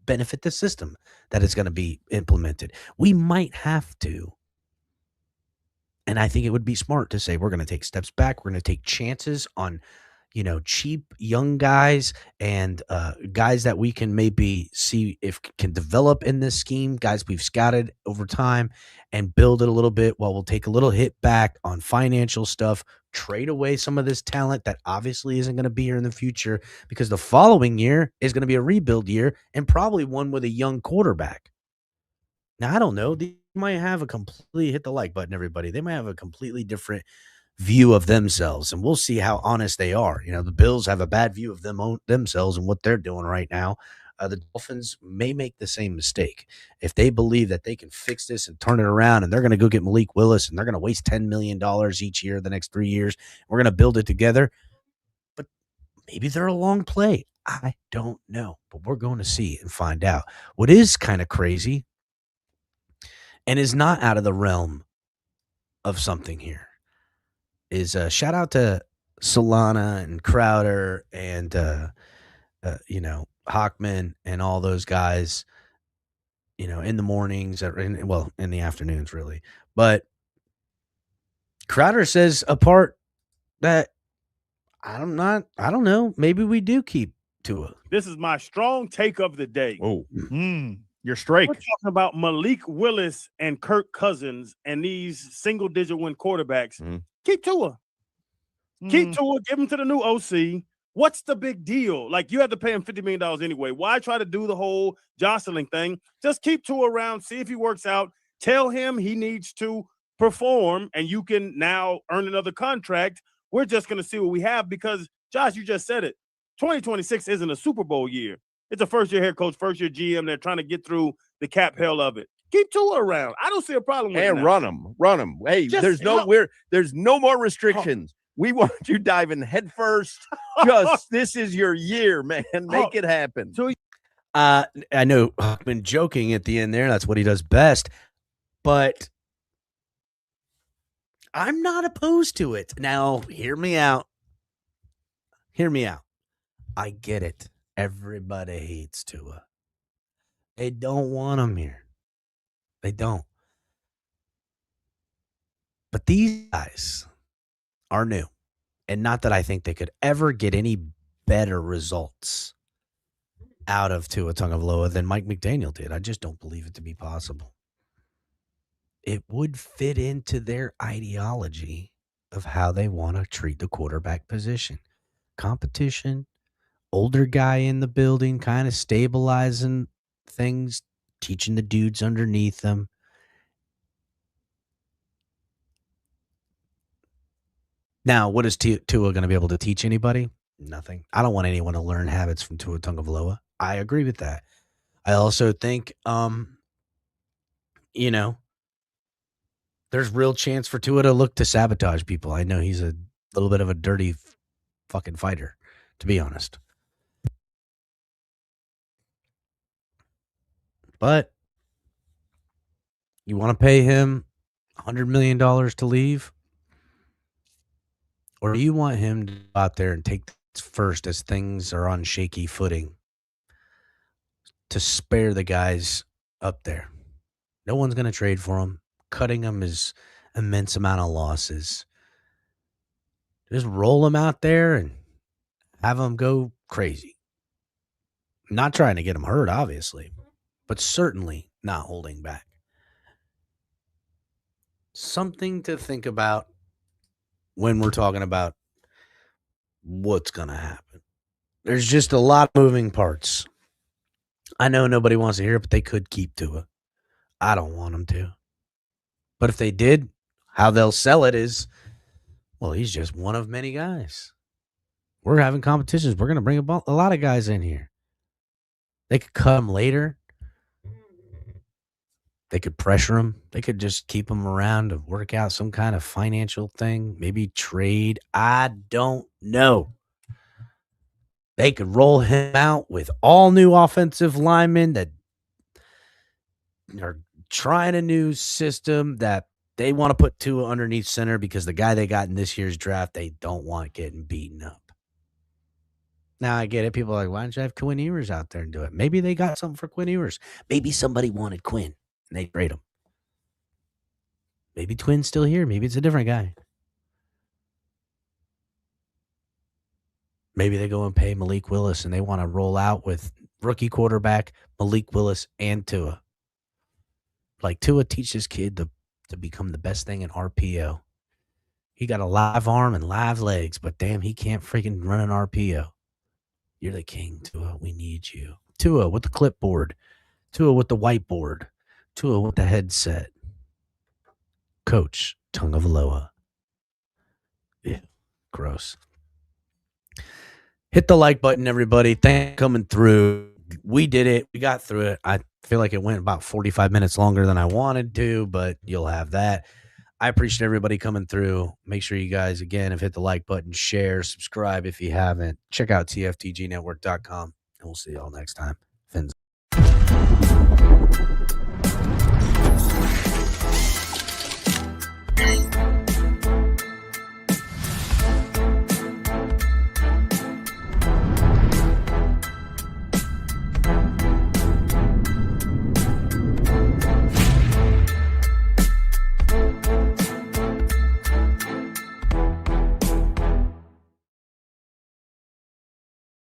benefit the system that is going to be implemented. We might have to. And I think it would be smart to say we're going to take steps back. We're going to take chances on, cheap young guys and guys that we can maybe see if can develop in this scheme, guys we've scouted over time, and build it a little bit while we'll take a little hit back on financial stuff, trade away some of this talent that obviously isn't going to be here in the future, because the following year is going to be a rebuild year and probably one with a young quarterback. Now, I don't know. They might have a completely, hit the like button, everybody. They might have a completely different view of themselves, and we'll see how honest they are. The Bills have a bad view of themselves and what they're doing right now. The Dolphins may make the same mistake if they believe that they can fix this and turn it around, and they're going to go get Malik Willis, and they're going to waste $10 million each year the next 3 years. We're going to build it together. But maybe they're a long play. I don't know, but we're going to see and find out. What is kind of crazy and is not out of the realm of something here is shout out to Solana and Crowder and Hockman and all those guys, in the mornings, in the afternoons, really. But Crowder says a part that I don't know. Maybe we do keep Tua. This is my strong take of the day. Oh, you're straight. We're talking about Malik Willis and Kirk Cousins and these single-digit win quarterbacks. Keep Tua. Keep Tua. Give him to the new OC. What's the big deal? Like, you have to pay him $50 million anyway. Why try to do the whole jostling thing? Just keep Tua around, see if he works out. Tell him he needs to perform, and you can now earn another contract. We're just going to see what we have because, Josh, you just said it. 2026 isn't a Super Bowl year. It's a first-year head coach, first-year GM. They're trying to get through the cap hell of it. Keep Tua around. I don't see a problem with it. And run him. Hey, there's no more restrictions. We want you diving head first. This is your year, man. Make it happen. I know I've been joking at the end there. That's what he does best. But I'm not opposed to it. Now, hear me out. I get it. Everybody hates Tua. They don't want him here. They don't. But these guys are new. And not that I think they could ever get any better results out of Tua Tagovailoa than Mike McDaniel did. I just don't believe it to be possible. It would fit into their ideology of how they want to treat the quarterback position. Competition older guy in the building, kind of stabilizing things, teaching the dudes underneath him. Now, what is Tua going to be able to teach anybody? Nothing. I don't want anyone to learn habits from Tua Tagovailoa. I agree with that. I also think, there's real chance for Tua to look to sabotage people. I know he's a little bit of a dirty fucking fighter, to be honest. But you want to pay him $100 million to leave? Or do you want him to go out there and take this first as things are on shaky footing to spare the guys up there? No one's going to trade for him. Cutting him is immense amount of losses. Just roll him out there and have him go crazy. Not trying to get him hurt, obviously, but certainly not holding back. Something to think about when we're talking about what's going to happen. There's just a lot of moving parts. I know nobody wants to hear it, but they could keep Tua. I don't want them to. But if they did, how they'll sell it is, well, he's just one of many guys. We're having competitions. We're going to bring a lot of guys in here. They could cut him later. They could pressure him. They could just keep him around to work out some kind of financial thing. Maybe trade. I don't know. They could roll him out with all new offensive linemen that are trying a new system that they want to put Tua underneath center because the guy they got in this year's draft, they don't want getting beaten up. Now, I get it. People are like, why don't you have Quinn Ewers out there and do it? Maybe they got something for Quinn Ewers. Maybe somebody wanted Quinn and they trade him. Maybe Quinn's still here. Maybe it's a different guy. Maybe they go and pay Malik Willis and they want to roll out with rookie quarterback Malik Willis and Tua. Like Tua teaches kid to become the best thing in RPO. He got a live arm and live legs, but damn, he can't freaking run an RPO. You're the king, Tua. We need you. Tua with the clipboard. Tua with the whiteboard. Tua with the headset. Coach Tagovailoa. Yeah, gross. Hit the like button, everybody. Thanks for coming through. We did it. We got through it. I feel like it went about 45 minutes longer than I wanted to, but you'll have that. I appreciate everybody coming through. Make sure you guys, again, have hit the like button, share, subscribe if you haven't. Check out tftgnetwork.com, and we'll see y'all next time.